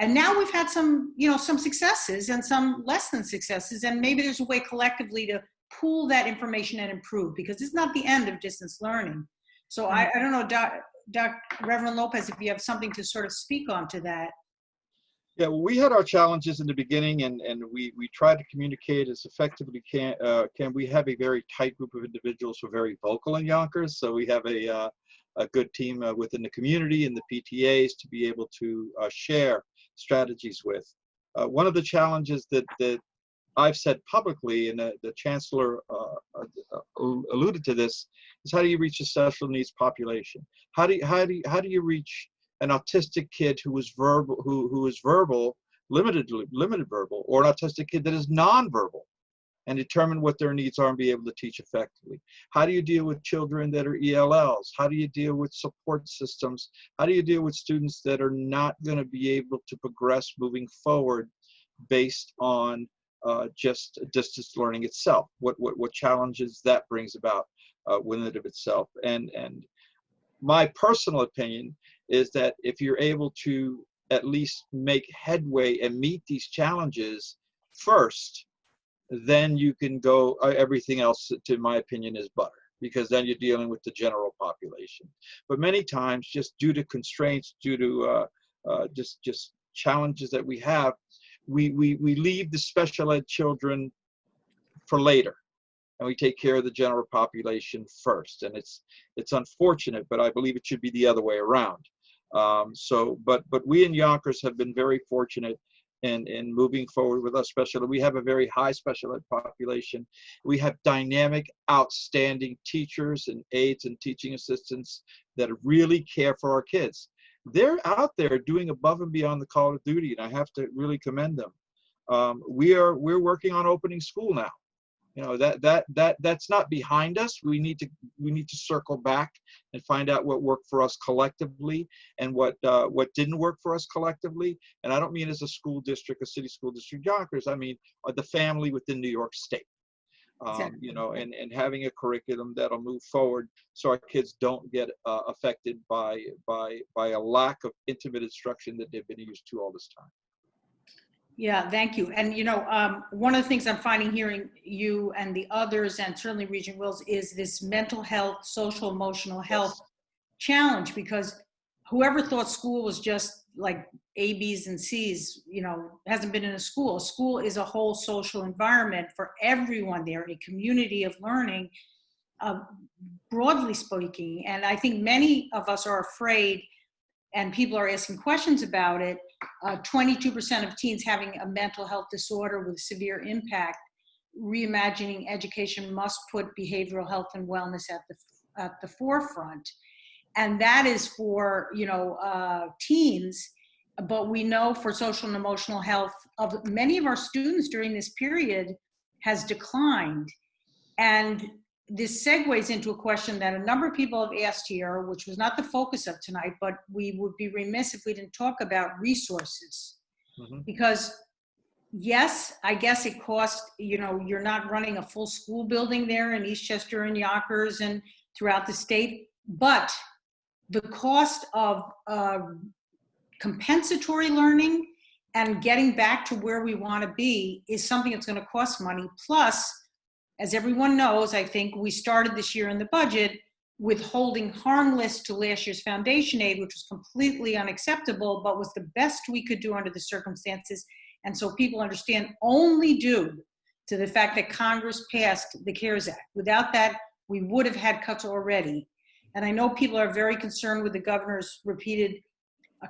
And now we've had some successes and some less than successes, and maybe there's a way collectively to pool that information and improve, because it's not the end of distance learning. So I don't know, Reverend Lopez, if you have something to sort of speak on to that. Yeah, well, we had our challenges in the beginning, and we tried to communicate as effectively can. We have a very tight group of individuals who are very vocal in Yonkers, so we have a good team within the community and the PTAs to be able to share strategies with. One of the challenges that I've said publicly, and the Chancellor alluded to this, is how do you reach a special needs population? How do you reach an autistic kid who is verbal, limited verbal, or an autistic kid that is nonverbal, and determine what their needs are and be able to teach effectively? How do you deal with children that are ELLs? How do you deal with support systems? How do you deal with students that are not going to be able to progress moving forward based on just distance learning itself? What challenges that brings about within it of itself? And my personal opinion is that if you're able to at least make headway and meet these challenges first, then you can go, everything else, to my opinion, is butter, because then you're dealing with the general population. But many times, just due to constraints, due to just challenges that we have, we leave the special ed children for later, and we take care of the general population first. And it's unfortunate, but I believe it should be the other way around. But we in Yonkers have been very fortunate and moving forward with our special ed. We have a very high special ed population. We have dynamic, outstanding teachers and aides and teaching assistants that really care for our kids. They're out there doing above and beyond the call of duty, and I have to really commend them. We're working on opening school now. You know, that's not behind us. We need to circle back and find out what worked for us collectively and what didn't work for us collectively. And I don't mean as a school district, a city school district, Yonkers. I mean the family within New York State. Exactly. You know, and having a curriculum that'll move forward so our kids don't get affected by a lack of intimate instruction that they've been used to all this time. Yeah, thank you. And, you know, one of the things I'm finding hearing you and the others, and certainly Regent Wills, is this mental health, social, emotional health challenge, because whoever thought school was just like A, B's, and C's, you know, hasn't been in a school. School is a whole social environment for everyone there, a community of learning, broadly speaking. And I think many of us are afraid, and people are asking questions about it. 22% of teens having a mental health disorder with severe impact. Reimagining education must put behavioral health and wellness at the forefront. And that is for, you know, teens, but we know for social and emotional health of many of our students during this period has declined. And this segues into a question that a number of people have asked here, which was not the focus of tonight, but we would be remiss if we didn't talk about resources. Mm-hmm. Because yes, I guess it costs, you know, you're not running a full school building there in Eastchester and Yonkers and throughout the state, but the cost of compensatory learning and getting back to where we want to be is something that's going to cost money. Plus, as everyone knows, I think we started this year in the budget with holding harmless to last year's foundation aid, which was completely unacceptable, but was the best we could do under the circumstances. And so people understand, only due to the fact that Congress passed the CARES Act. Without that, we would have had cuts already. And I know people are very concerned with the governor's repeated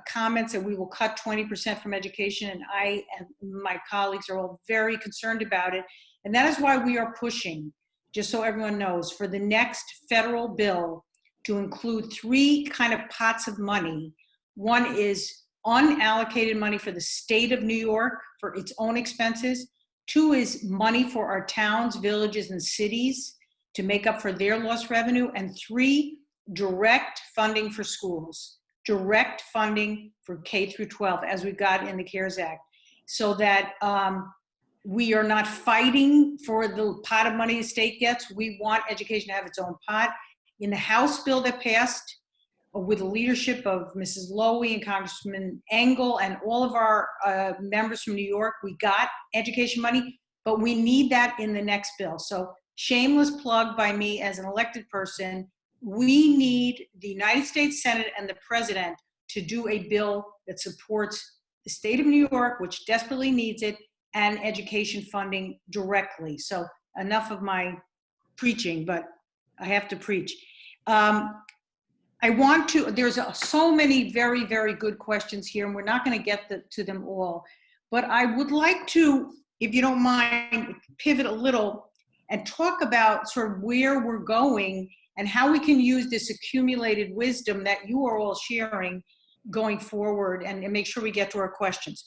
comments that we will cut 20% from education, and I and my colleagues are all very concerned about it. And that is why we are pushing, just so everyone knows, for the next federal bill to include 3 kind of pots of money. One is unallocated money for the state of New York for its own expenses. 2 is money for our towns, villages, and cities to make up for their lost revenue. And 3, direct funding for schools, direct funding for K through 12, as we've got in the CARES Act, so that we are not fighting for the pot of money the state gets. We want education to have its own pot. In the House bill that passed, with the leadership of Mrs. Lowy and Congressman Engel and all of our members from New York, we got education money, but we need that in the next bill. So shameless plug by me as an elected person, we need the United States Senate and the President to do a bill that supports the state of New York, which desperately needs it, and education funding directly. So enough of my preaching, but I have to preach. I want to, there's so many very, very good questions here, and we're not going to get to them all. But I would like to, if you don't mind, pivot a little and talk about sort of where we're going and how we can use this accumulated wisdom that you are all sharing going forward and make sure we get to our questions.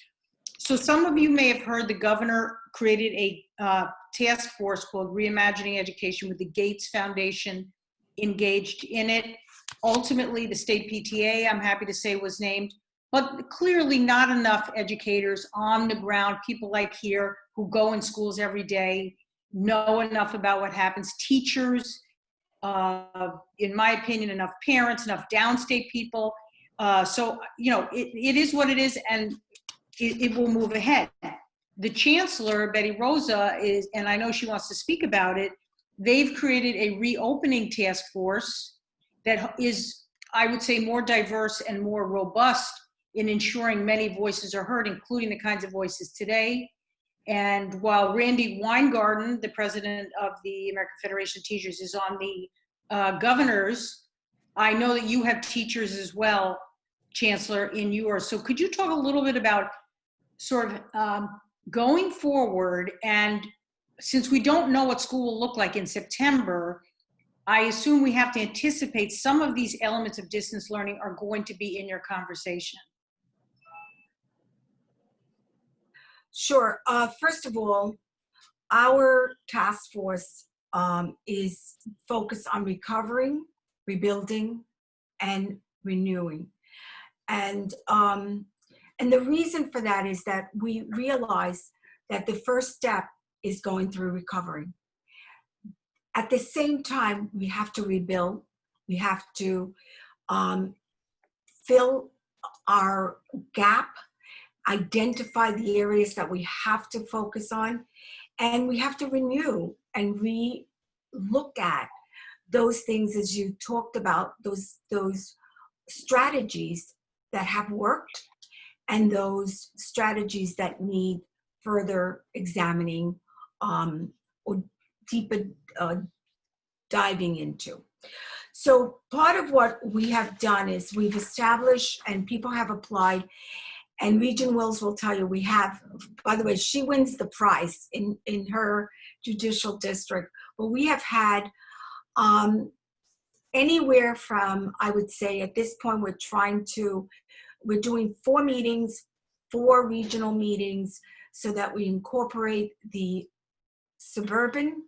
So some of you may have heard the governor created a task force called Reimagining Education with the Gates Foundation engaged in it. Ultimately, the state PTA, I'm happy to say, was named, but clearly not enough educators on the ground, people like here who go in schools every day, know enough about what happens, teachers, in my opinion, enough parents, enough downstate people. So, you know, it is what it is, and it will move ahead. The Chancellor, Betty Rosa, is, and I know she wants to speak about it, they've created a reopening task force that is, I would say, more diverse and more robust in ensuring many voices are heard, including the kinds of voices today. And while Randy Weingarten, the president of the American Federation of Teachers, is on the governors, I know that you have teachers as well, Chancellor, in yours. So could you talk a little bit about sort of going forward, and since we don't know what school will look like in September, I assume we have to anticipate some of these elements of distance learning are going to be in your conversation. Sure. First of all, our task force is focused on recovering, rebuilding, and renewing. And the reason for that is that we realize that the first step is going through recovery. At the same time, we have to rebuild. We have to fill our gap, identify the areas that we have to focus on, and we have to renew and re-look at those things, as you talked about, those strategies that have worked and those strategies that need further examining or deeper diving into. So part of what we have done is we've established, and people have applied, and Regent Wills will tell you, we have, by the way, she wins the prize in her judicial district, but we have had anywhere from, I would say at this point, we're doing 4 meetings, 4 regional meetings, so that we incorporate the suburban,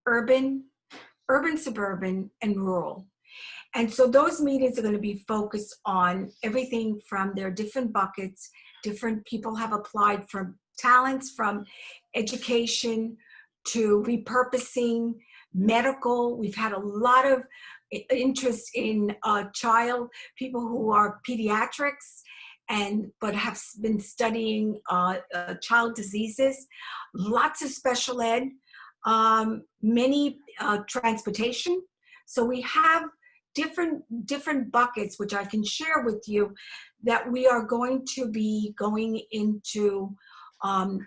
urban, suburban, and rural. And so those meetings are going to be focused on everything from their different buckets. Different people have applied for talents from education to repurposing, medical. We've had a lot of interest in people who are pediatrics but have been studying child diseases, lots of special ed, many transportation. So we have different buckets, which I can share with you, that we are going to be going into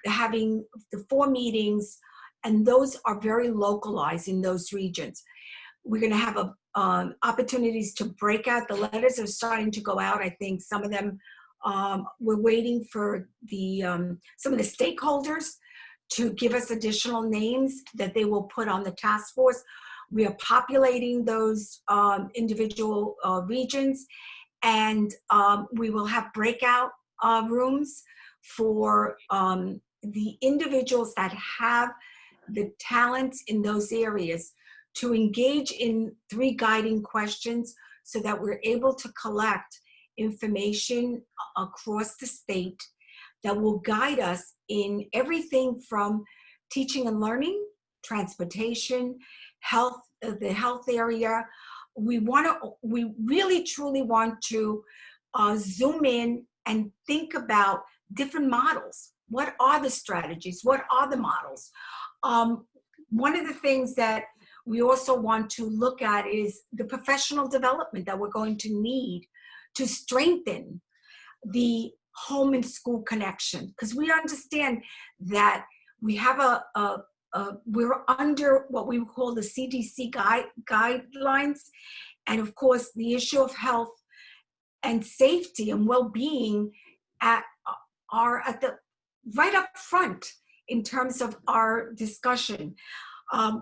having the 4 meetings, and those are very localized in those regions. We're going to have opportunities to break out. The letters are starting to go out. I think some of them, we're waiting for some of the stakeholders to give us additional names that they will put on the task force. We are populating those individual regions, and we will have breakout rooms for the individuals that have the talents in those areas to engage in 3 guiding questions, so that we're able to collect information across the state that will guide us in everything from teaching and learning, transportation, health, the health area. We really truly want to zoom in and think about different models. What are the strategies? What are the models? One of the things that we also want to look at is the professional development that we're going to need to strengthen the home and school connection, because we understand that we have we're under what we call the CDC guidelines, and of course the issue of health and safety and well-being are at the right up front in terms of our discussion.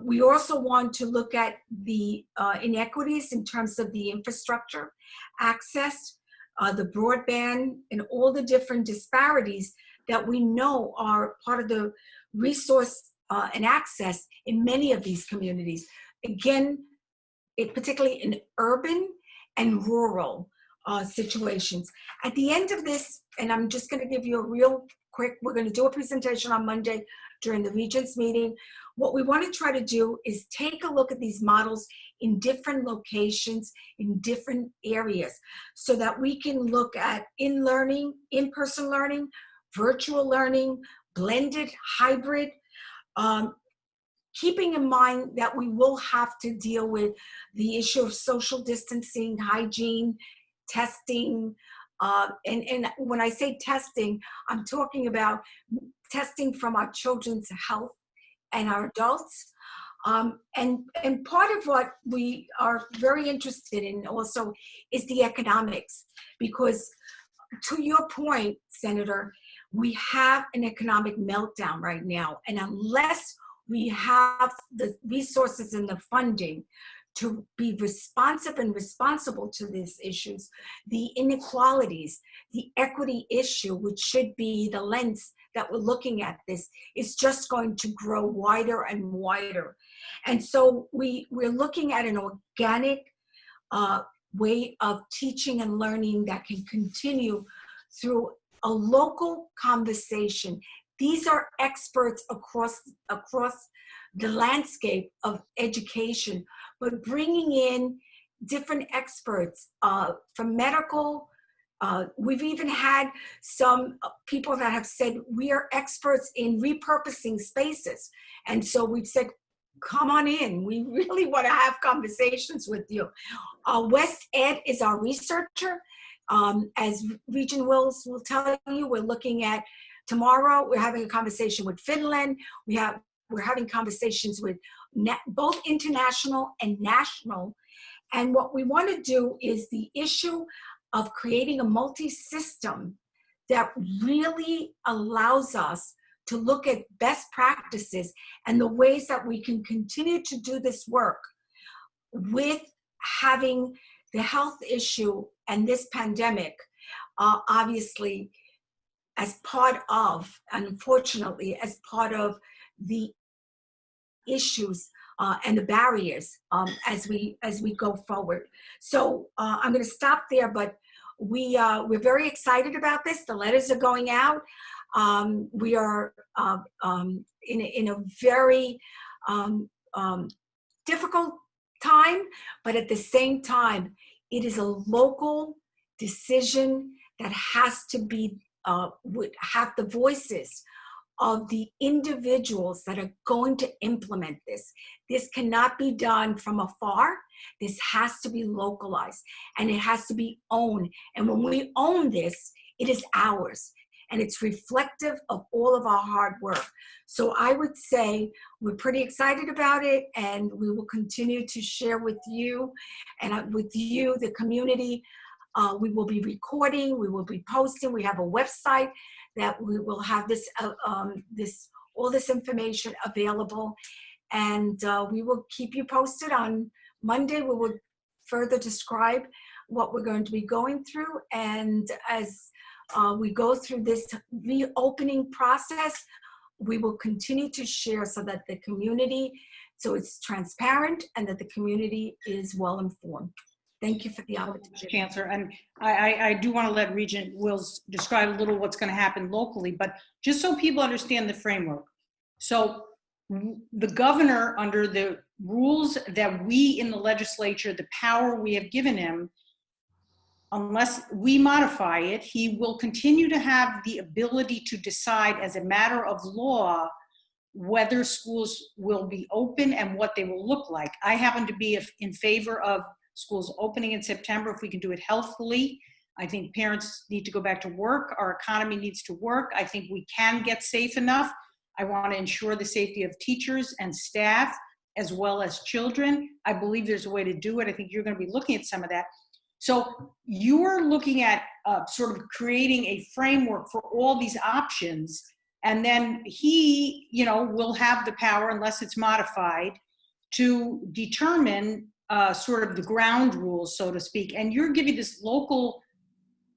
We also want to look at the inequities in terms of the infrastructure, access, the broadband, and all the different disparities that we know are part of the resource and access in many of these communities. Again, particularly in urban and rural situations. At the end of this, and I'm just going to give you a real quick, we're going to do a presentation on Monday during the Regents meeting. What we want to try to do is take a look at these models in different locations, in different areas, so that we can look at in-learning, in-person learning, virtual learning, blended, hybrid, keeping in mind that we will have to deal with the issue of social distancing, hygiene, testing, and when I say testing, I'm talking about testing from our children's health and our adults. And part of what we are very interested in also is the economics, because to your point, Senator, we have an economic meltdown right now. And unless we have the resources and the funding to be responsive and responsible to these issues, the inequalities, the equity issue, which should be the lens that we're looking at this, is just going to grow wider and wider. And so we're looking at an organic way of teaching and learning that can continue through a local conversation. These are experts across the landscape of education, but bringing in different experts from medical. We've even had some people that have said, we are experts in repurposing spaces. And so we've said, come on in. We really want to have conversations with you. West Ed is our researcher. As Regent Wills will tell you, we're looking at tomorrow, we're having a conversation with Finland. We're having conversations with both international and national. And what we want to do is the issue of creating a multi-system that really allows us to look at best practices and the ways that we can continue to do this work with having the health issue and this pandemic, obviously, as part of, unfortunately, as part of the issues and the barriers as we go forward. So I'm going to stop there, but we're very excited about this. The letters are going out. We are in a very difficult time, but at the same time, it is a local decision that has to be, would have the voices of the individuals that are going to implement this. This cannot be done from afar. This has to be localized and it has to be owned. And when we own this, it is ours and it's reflective of all of our hard work. So I would say we're pretty excited about it and we will continue to share with you and with you, the community. We will be recording, we will be posting, we have a website that we will have this, all this information available. And we will keep you posted. On Monday, we will further describe what we're going to be going through. And as we go through this reopening process, we will continue to share so that the community, so it's transparent and that the community is well informed. Thank you for the opportunity. Chancellor, and I do want to let Regent Wills describe a little what's going to happen locally, but just so people understand the framework. So the governor, under the rules that we in the legislature, the power we have given him, unless we modify it, he will continue to have the ability to decide as a matter of law whether schools will be open and what they will look like. I happen to be in favor of schools opening in September if we can do it healthfully. I think parents need to go back to work. Our economy needs to work. I think we can get safe enough. I want to ensure the safety of teachers and staff as well as children. I believe there's a way to do it. I think you're going to be looking at some of that. So you're looking at sort of creating a framework for all these options. And then he, will have the power, unless it's modified, to determine sort of the ground rules, so to speak. And you're giving this local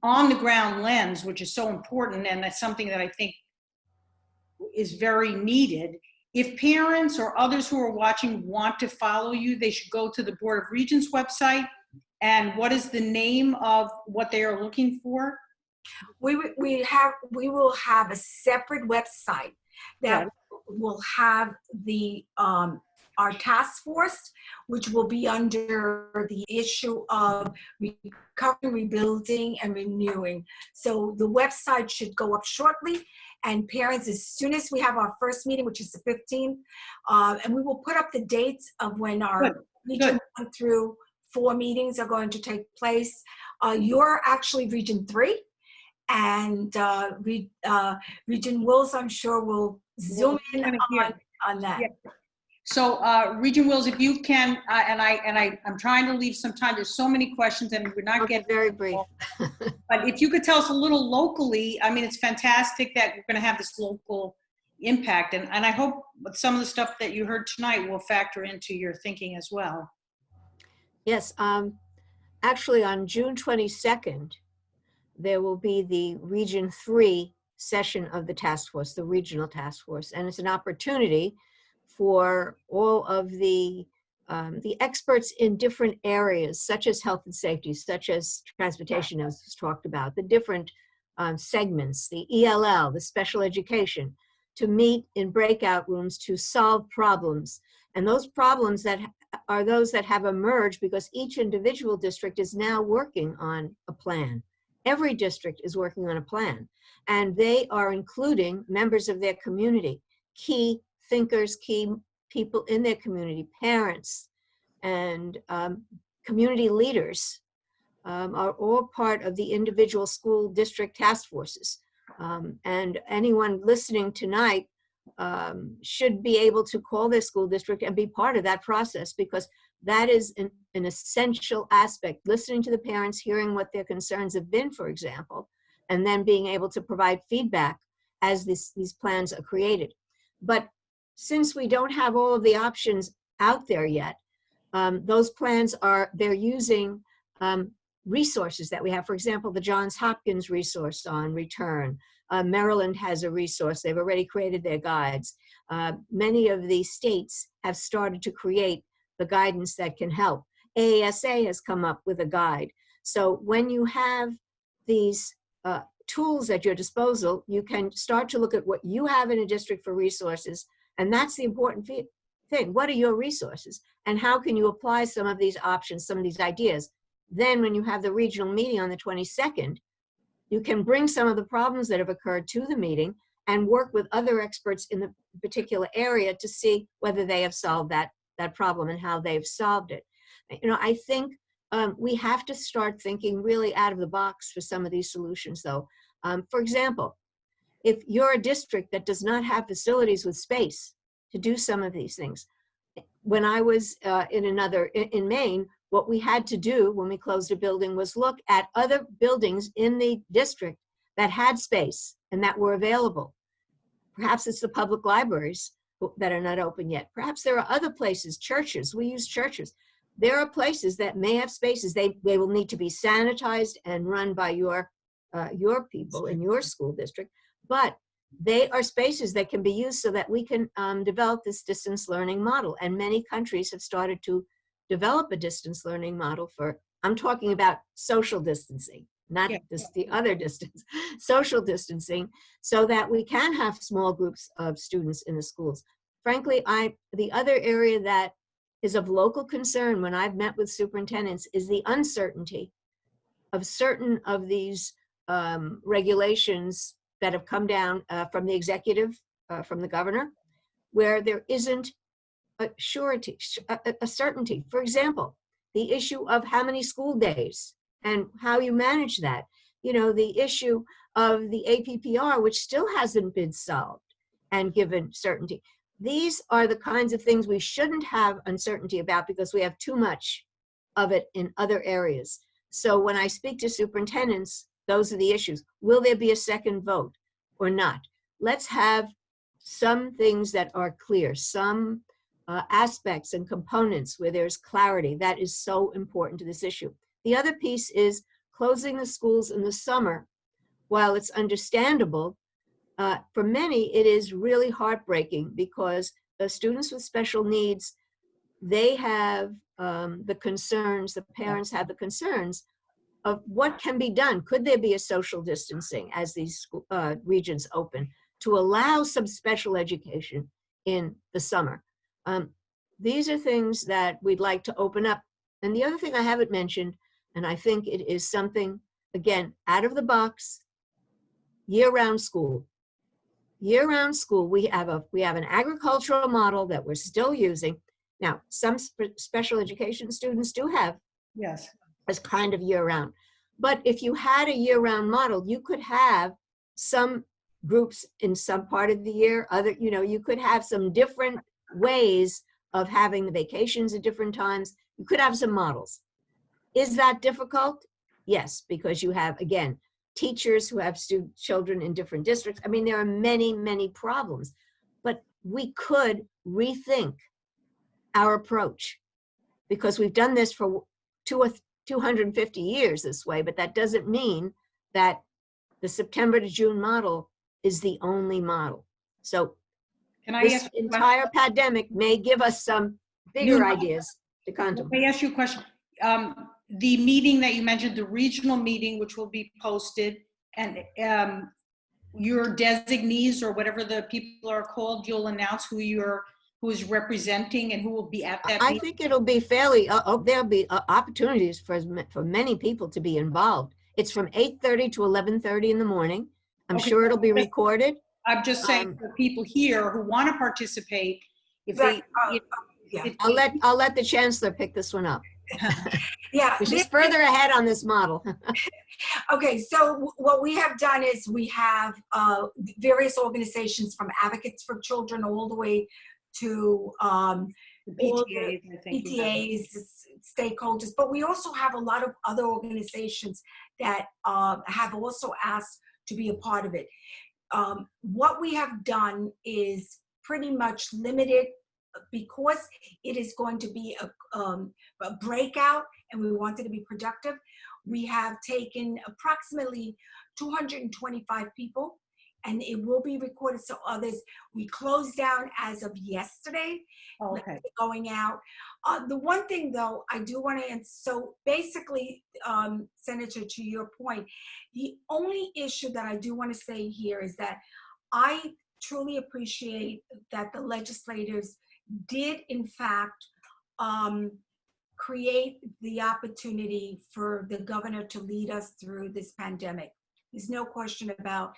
on-the-ground lens, which is so important, and that's something that I think is very needed. If parents or others who are watching want to follow you, they should go to the Board of Regents website. And what is the name of what they are looking for? We will have a separate website that will have the our task force, which will be under the issue of recovering, rebuilding, and renewing. So the website should go up shortly, and parents, as soon as we have our first meeting, which is the 15th, and we will put up the dates of when our Region 1 through 4 meetings are going to take place. You're actually Region 3, and Regent Wills, I'm sure, will zoom in on that. Yeah. So, Regent Wills, if you can, I'm trying to leave some time. There's so many questions and we're not I'll be getting. very brief. But if you could tell us a little locally, I mean, it's fantastic that we're going to have this local impact. And I hope some of the stuff that you heard tonight will factor into your thinking as well. Yes, actually on June 22nd, there will be the Region 3 session of the task force, the regional task force. And it's an opportunity for all of the experts in different areas, such as health and safety, such as transportation, as was talked about, the different segments, the ELL, the special education, to meet in breakout rooms to solve problems. And those problems that are those that have emerged because each individual district is now working on a plan. Every district is working on a plan, and they are including members of their community, key thinkers, key people in their community, parents, and community leaders are all part of the individual school district task forces. And anyone listening tonight should be able to call their school district and be part of that process, because that is an essential aspect, listening to the parents, hearing what their concerns have been, for example, and then being able to provide feedback as these plans are created. But since we don't have all of the options out there yet, those plans they're using resources that we have. For example, the Johns Hopkins resource on return. Maryland has a resource. They've already created their guides. Many of the states have started to create the guidance that can help. AASA has come up with a guide. So when you have these tools at your disposal, you can start to look at what you have in a district for resources. And that's the important thing. What are your resources? And how can you apply some of these options, some of these ideas? Then when you have the regional meeting on the 22nd, you can bring some of the problems that have occurred to the meeting and work with other experts in the particular area to see whether they have solved that problem and how they've solved it. You know, I think we have to start thinking really out of the box for some of these solutions, though. For example, if you're a district that does not have facilities with space to do some of these things, when I was in Maine, what we had to do when we closed a building was look at other buildings in the district that had space and that were available. Perhaps it's the public libraries that are not open yet. Perhaps there are other places, churches. We use churches. There are places that may have spaces. They will need to be sanitized and run by your people in your school district, but they are spaces that can be used so that we can develop this distance learning model. And many countries have started to develop a distance learning model for, I'm talking about social distancing, not just the other distance, social distancing, so that we can have small groups of students in the schools. Frankly, the other area that is of local concern when I've met with superintendents is the uncertainty of certain of these regulations that have come down from the executive, from the governor, where there isn't a surety, a certainty. For example, the issue of how many school days and how you manage that. You know, the issue of the APPR, which still hasn't been solved and given certainty. These are the kinds of things we shouldn't have uncertainty about because we have too much of it in other areas. So when I speak to superintendents, those are the issues. Will there be a second vote or not? Let's have some things that are clear, some aspects and components where there's clarity. That is so important to this issue. The other piece is closing the schools in the summer. While it's understandable, for many, it is really heartbreaking because the students with special needs, they have the concerns, the parents have the concerns of what can be done. Could there be a social distancing as these regions open to allow some special education in the summer? These are things that we'd like to open up. And the other thing I haven't mentioned, and I think it is something, again, out of the box, year-round school. Year-round school, we have an agricultural model that we're still using. Now, some special education students do have as kind of year-round. But if you had a year-round model, you could have some groups in some part of the year, you could have some different ways of having the vacations at different times. You could have some models. Is that difficult? Yes, because you have, again, teachers who have children in different districts. I mean, there are many, many problems, but we could rethink our approach because we've done this for 250 years this way, but that doesn't mean that the September to June model is the only model. So Can I this ask you a entire pandemic may give us some bigger ideas to question? Let contemplate. me ask you a question. The meeting that you mentioned, the regional meeting, which will be posted, and your designees or whatever the people are called, you'll announce who is representing and who will be at that I meeting? think it'll be fairly, there'll be opportunities for many people to be involved. It's from 8:30 to 11:30 in the morning. I'm Okay. sure it'll be recorded. I'm just saying for people here who want to participate, if they, Yeah. I'll let the Chancellor pick this one up. Yeah. She's further ahead on this model. Okay, so what we have done is we have various organizations from Advocates for Children all the way to the all PTAs, I think. you have. PTAs, stakeholders, but we also have a lot of other organizations that have also asked to be a part of it. What we have done is pretty much limited because it is going to be a breakout and we want it to be productive. We have taken approximately 225 people and it will be recorded so others. We closed down as of yesterday, Oh, okay. going out. The one thing though, I do want to answer, so basically, Senator, to your point, the only issue that I do want to say here is that I truly appreciate that the legislators did in fact create the opportunity for the governor to lead us through this pandemic. There's no question about,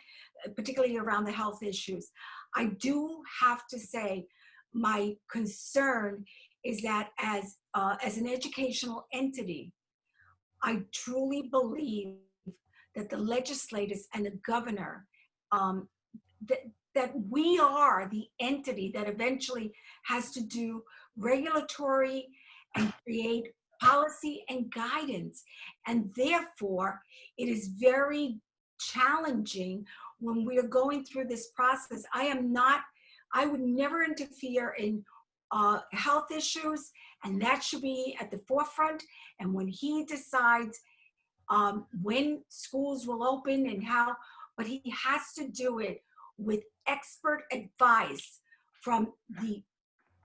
particularly around the health issues. I do have to say, my concern is that as an educational entity, I truly believe that the legislators and the governor, that we are the entity that eventually has to do regulatory and create policy and guidance. And therefore, it is very challenging when we are going through this process. I would never interfere in health issues, and that should be at the forefront. And when he decides when schools will open and how, but he has to do it with expert advice from the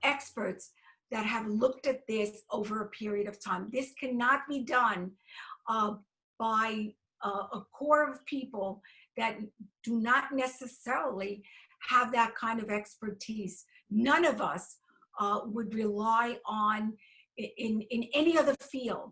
experts that have looked at this over a period of time. This cannot be done by a core of people that do not necessarily have that kind of expertise. None of us would rely on, in any other field,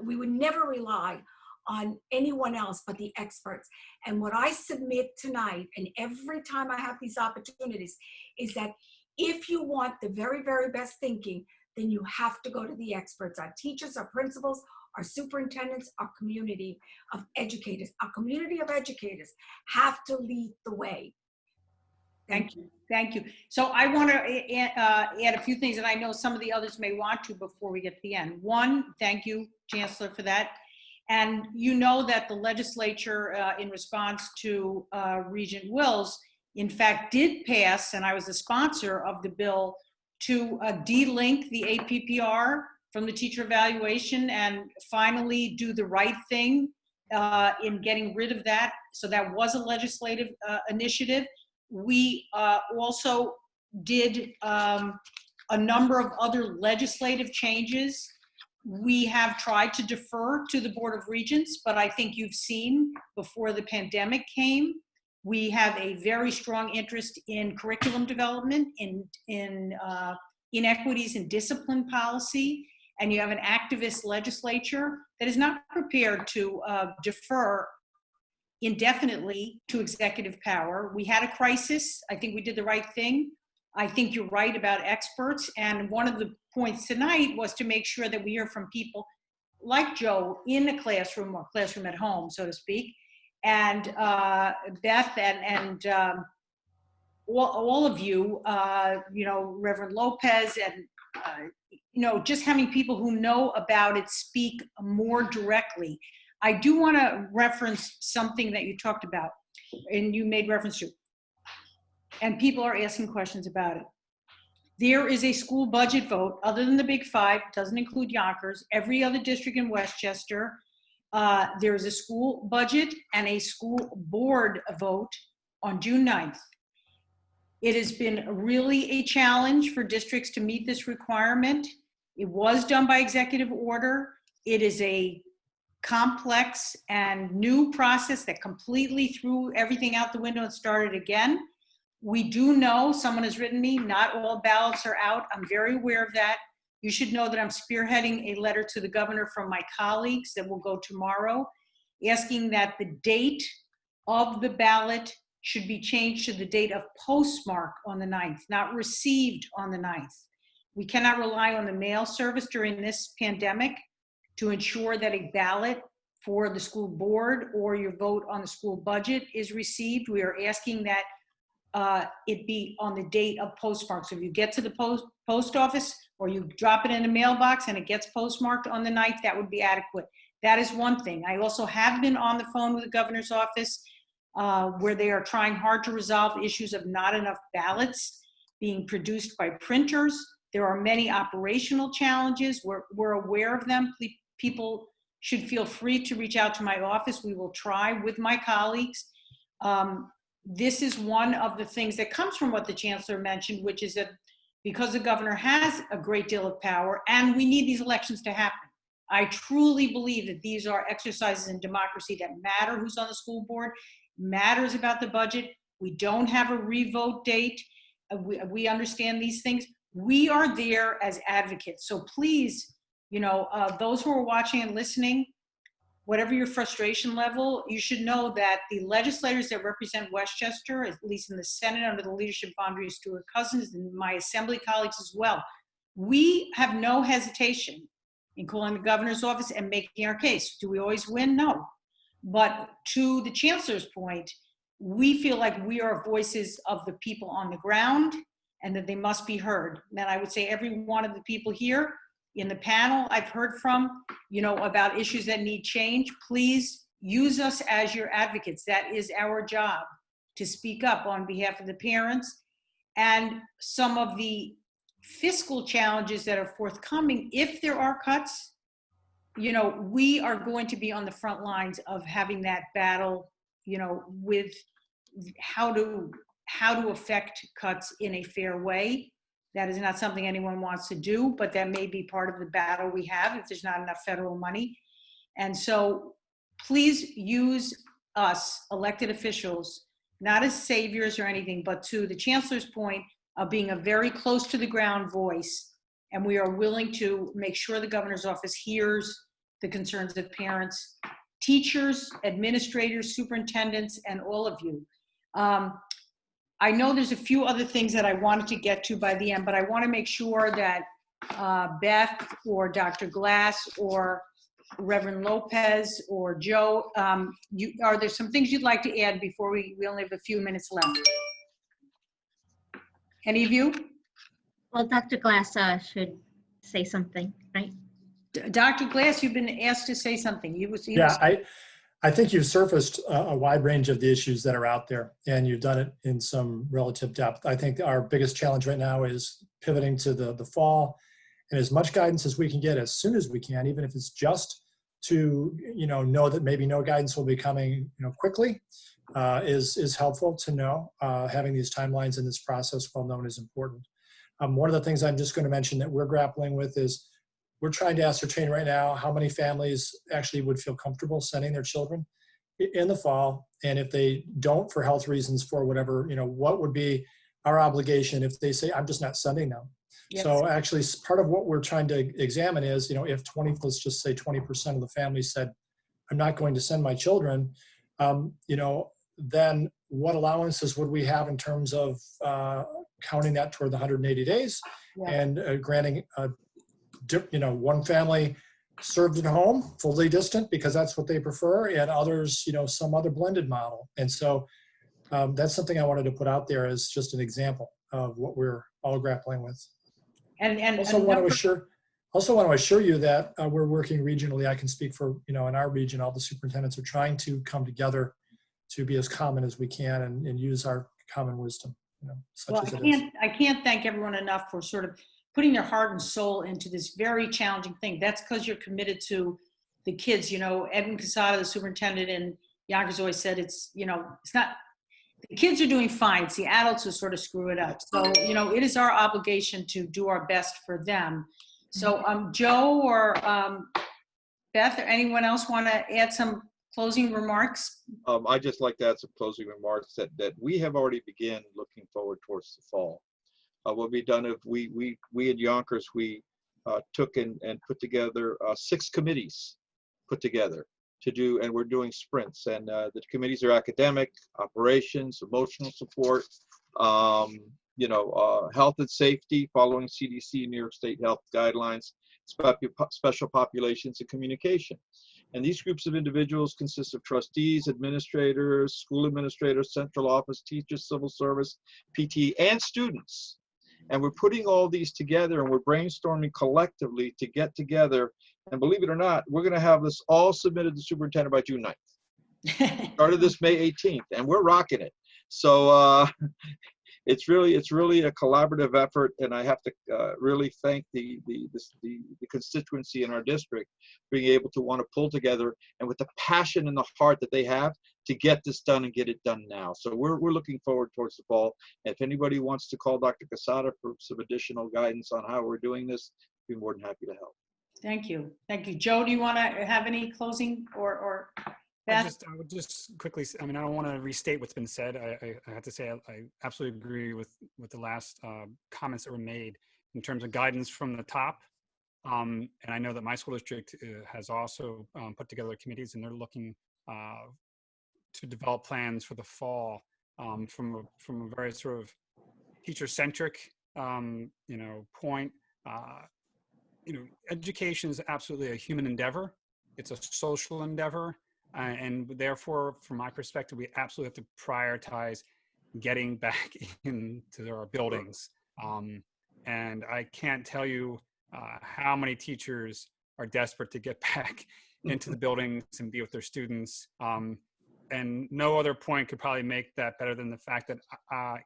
we would never rely on anyone else but the experts. And what I submit tonight, and every time I have these opportunities, is that if you want the very, very best thinking, then you have to go to the experts, our teachers, our principals, our superintendents, our community of educators. Our community of educators have to lead the way. Thank you. Thank you. So I want to add a few things, and I know some of the others may want to before we get to the end. One, thank you, Chancellor, for that. And you know that the legislature, in response to Regent Wills, in fact, did pass, and I was a sponsor of the bill, to de-link the APPR from the teacher evaluation and finally do the right thing in getting rid of that. So that was a legislative initiative. We also did a number of other legislative changes. We have tried to defer to the Board of Regents, but I think you've seen before the pandemic came, we have a very strong interest in curriculum development, in inequities and discipline policy, and you have an activist legislature that is not prepared to defer indefinitely to executive power. We had a crisis. I think we did the right thing. I think you're right about experts. And one of the points tonight was to make sure that we hear from people like Joe in the classroom or classroom at home, so to speak, and Beth and all of you, Reverend Lopez and, just having people who know about it speak more directly. I do want to reference something that you talked about and you made reference to, and people are asking questions about it. There is a school budget vote, other than the Big Five, doesn't include Yonkers, every other district in Westchester. There is a school budget and a school board vote on June 9th. It has been really a challenge for districts to meet this requirement. It was done by executive order. It is a complex and new process that completely threw everything out the window and started again. We do know, someone has written me, not all ballots are out. I'm very aware of that. You should know that I'm spearheading a letter to the governor from my colleagues that will go tomorrow, asking that the date of the ballot should be changed to the date of postmark on the 9th, not received on the 9th. We cannot rely on the mail service during this pandemic to ensure that a ballot for the school board or your vote on the school budget is received. We are asking that it be on the date of postmark. So if you get to the post office or you drop it in a mailbox and it gets postmarked on the 9th, that would be adequate. That is one thing. I also have been on the phone with the governor's office where they are trying hard to resolve issues of not enough ballots being produced by printers. There are many operational challenges. We're aware of them. People should feel free to reach out to my office. We will try with my colleagues. This is one of the things that comes from what the Chancellor mentioned, which is that because the governor has a great deal of power and we need these elections to happen. I truly believe that these are exercises in democracy that matter. Who's on the school board matters about the budget. We don't have a revote date. We understand these things. We are there as advocates. So please, those who are watching and listening, whatever your frustration level, you should know that the legislators that represent Westchester, at least in the Senate under the leadership of Andrea Stewart-Cousins and my assembly colleagues as well, we have no hesitation in calling the governor's office and making our case. Do we always win? No. But to the Chancellor's point, we feel like we are voices of the people on the ground and that they must be heard. And I would say every one of the people here in the panel I've heard from, about issues that need change. Please use us as your advocates. That is our job, to speak up on behalf of the parents. And some of the fiscal challenges that are forthcoming, if there are cuts, we are going to be on the front lines of having that battle, with how to affect cuts in a fair way. That is not something anyone wants to do, but that may be part of the battle we have if there's not enough federal money. And so please use us, elected officials, not as saviors or anything, but to the Chancellor's point of being a very close to the ground voice. And we are willing to make sure the governor's office hears the concerns of parents, teachers, administrators, superintendents, and all of you. I know there's a few other things that I wanted to get to by the end, but I want to make sure that Beth or Dr. Glass or Reverend Lopez or Joe, are there some things you'd like to add before we only have a few minutes left? Any of you? Well, Dr. Glass should say something, right? Dr. Glass, you've been asked to say something. I think you've surfaced a wide range of the issues that are out there, and you've done it in some relative depth. I think our biggest challenge right now is pivoting to the fall, and as much guidance as we can get as soon as we can, even if it's just to know that maybe no guidance will be coming quickly, is helpful to know. Having these timelines in this process well known is important. One of the things I'm just going to mention that we're grappling with is we're trying to ascertain right now how many families actually would feel comfortable sending their children in the fall. And if they don't, for health reasons, for whatever, what would be our obligation if they say, I'm just not sending them. Yes. So actually part of what we're trying to examine is, if let's just say 20% of the families said, I'm not going to send my children, then what allowances would we have in terms of counting that toward the 180 days and granting one family served at home, fully distant, because that's what they prefer, and others, some other blended model. And so That's something I wanted to put out there as just an example of what we're all grappling with. And Also want to assure you that we're working regionally. I can speak for, in our region, all the superintendents are trying to come together to be as common as we can and use our common wisdom, such well, as it is. I can't thank everyone enough for sort of putting their heart and soul into this very challenging thing. That's because you're committed to the kids. Edwin Casada, the superintendent in Yonkers, always said it's not, the kids are doing fine. It's the adults who sort of screw it up. So, it is our obligation to do our best for them. So, Joe or Beth or anyone else want to add some closing remarks? I'd just like to add some closing remarks that we have already begun looking forward towards the fall. What we've done is we in Yonkers, we took and put together 6 committees put together to do, and we're doing sprints. And the committees are academic, operations, emotional support, health and safety, following CDC, New York State health guidelines, special populations, and communication. And these groups of individuals consist of trustees, administrators, school administrators, central office, teachers, civil service, PT, and students. And we're putting all these together and we're brainstorming collectively to get together. And believe it or not, we're going to have this all submitted to the superintendent by June 9th. Started this May 18th, and we're rocking it. So it's really a collaborative effort, and I have to really thank the constituency in our district being able to want to pull together and with the passion and the heart that they have to get this done and get it done now. So we're looking forward towards the fall. And if anybody wants to call Dr. Casada for some additional guidance on how we're doing this, I'd be more than happy to help. Thank you. Joe, do you want to have any closing or Beth? I would just quickly, I don't want to restate what's been said. I have to say I absolutely agree with the last comments that were made in terms of guidance from the top. And I know that my school district has also put together committees, and they're looking to develop plans for the fall from a very sort of teacher-centric point. Education is absolutely a human endeavor. It's a social endeavor. And therefore, from my perspective, we absolutely have to prioritize getting back into our buildings. And I can't tell you how many teachers are desperate to get back into the buildings and be with their students. And no other point could probably make that better than the fact that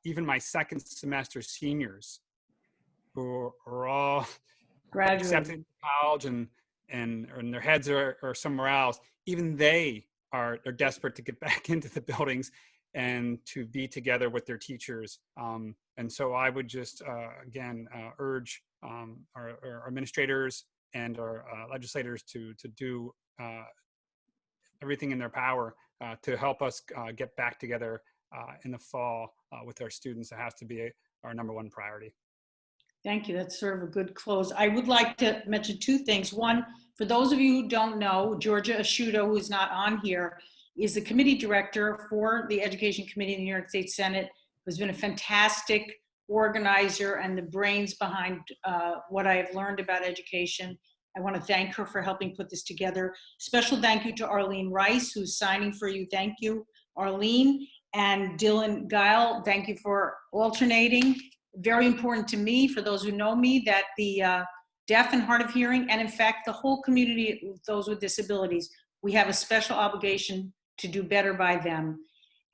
even my second semester seniors, who are all accepted to college and their heads are somewhere else, even they're desperate to get back into the buildings and to be together with their teachers. And so I would just, again, urge our administrators and our legislators to do everything in their power to help us get back together in the fall with our students. It has to be our #1 priority. Thank you. That's sort of a good close. I would like to mention 2 things. One, for those of you who don't know, Georgia Asciuto, who is not on here, is the committee director for the Education Committee in the New York State Senate, who's been a fantastic organizer and the brains behind what I have learned about education. I want to thank her for helping put this together. Special thank you to Arlene Rice, who's signing for you. Thank you, Arlene. And Dylan Guile, thank you for alternating. Very important to me, for those who know me, that the deaf and hard of hearing, and in fact, the whole community, those with disabilities, we have a special obligation to do better by them.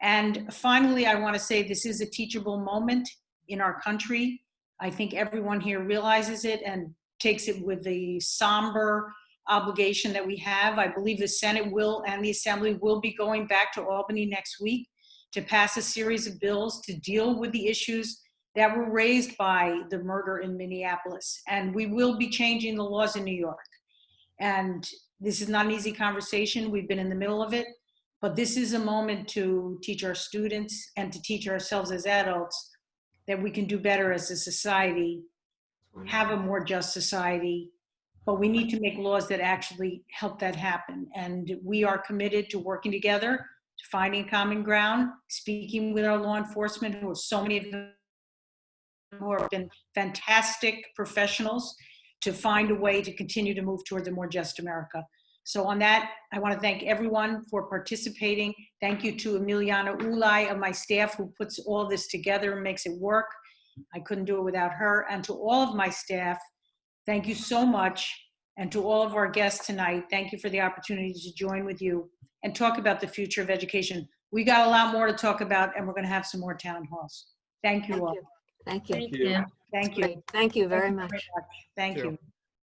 And finally, I want to say this is a teachable moment in our country. I think everyone here realizes it and takes it with the somber obligation that we have. I believe the Senate will and the Assembly will be going back to Albany next week to pass a series of bills to deal with the issues that were raised by the murder in Minneapolis. And we will be changing the laws in New York. And this is not an easy conversation. We've been in the middle of it, but this is a moment to teach our students and to teach ourselves as adults that we can do better as a society, have a more just society, but we need to make laws that actually help that happen. And we are committed to working together, to finding common ground, speaking with our law enforcement, who are so many of them who have been fantastic professionals, to find a way to continue to move towards a more just America. So on that, I want to thank everyone for participating. Thank you to Emiliana Ulai of my staff who puts all this together and makes it work. I couldn't do it without her. And to all of my staff, thank you so much. And to all of our guests tonight, thank you for the opportunity to join with you and talk about the future of education. We got a lot more to talk about, and we're going to have some more town halls. Thank you Thank all. you. Thank you. Thank you. you. Thank you. Great. Thank you very Thank you much. Thank Thank you. you.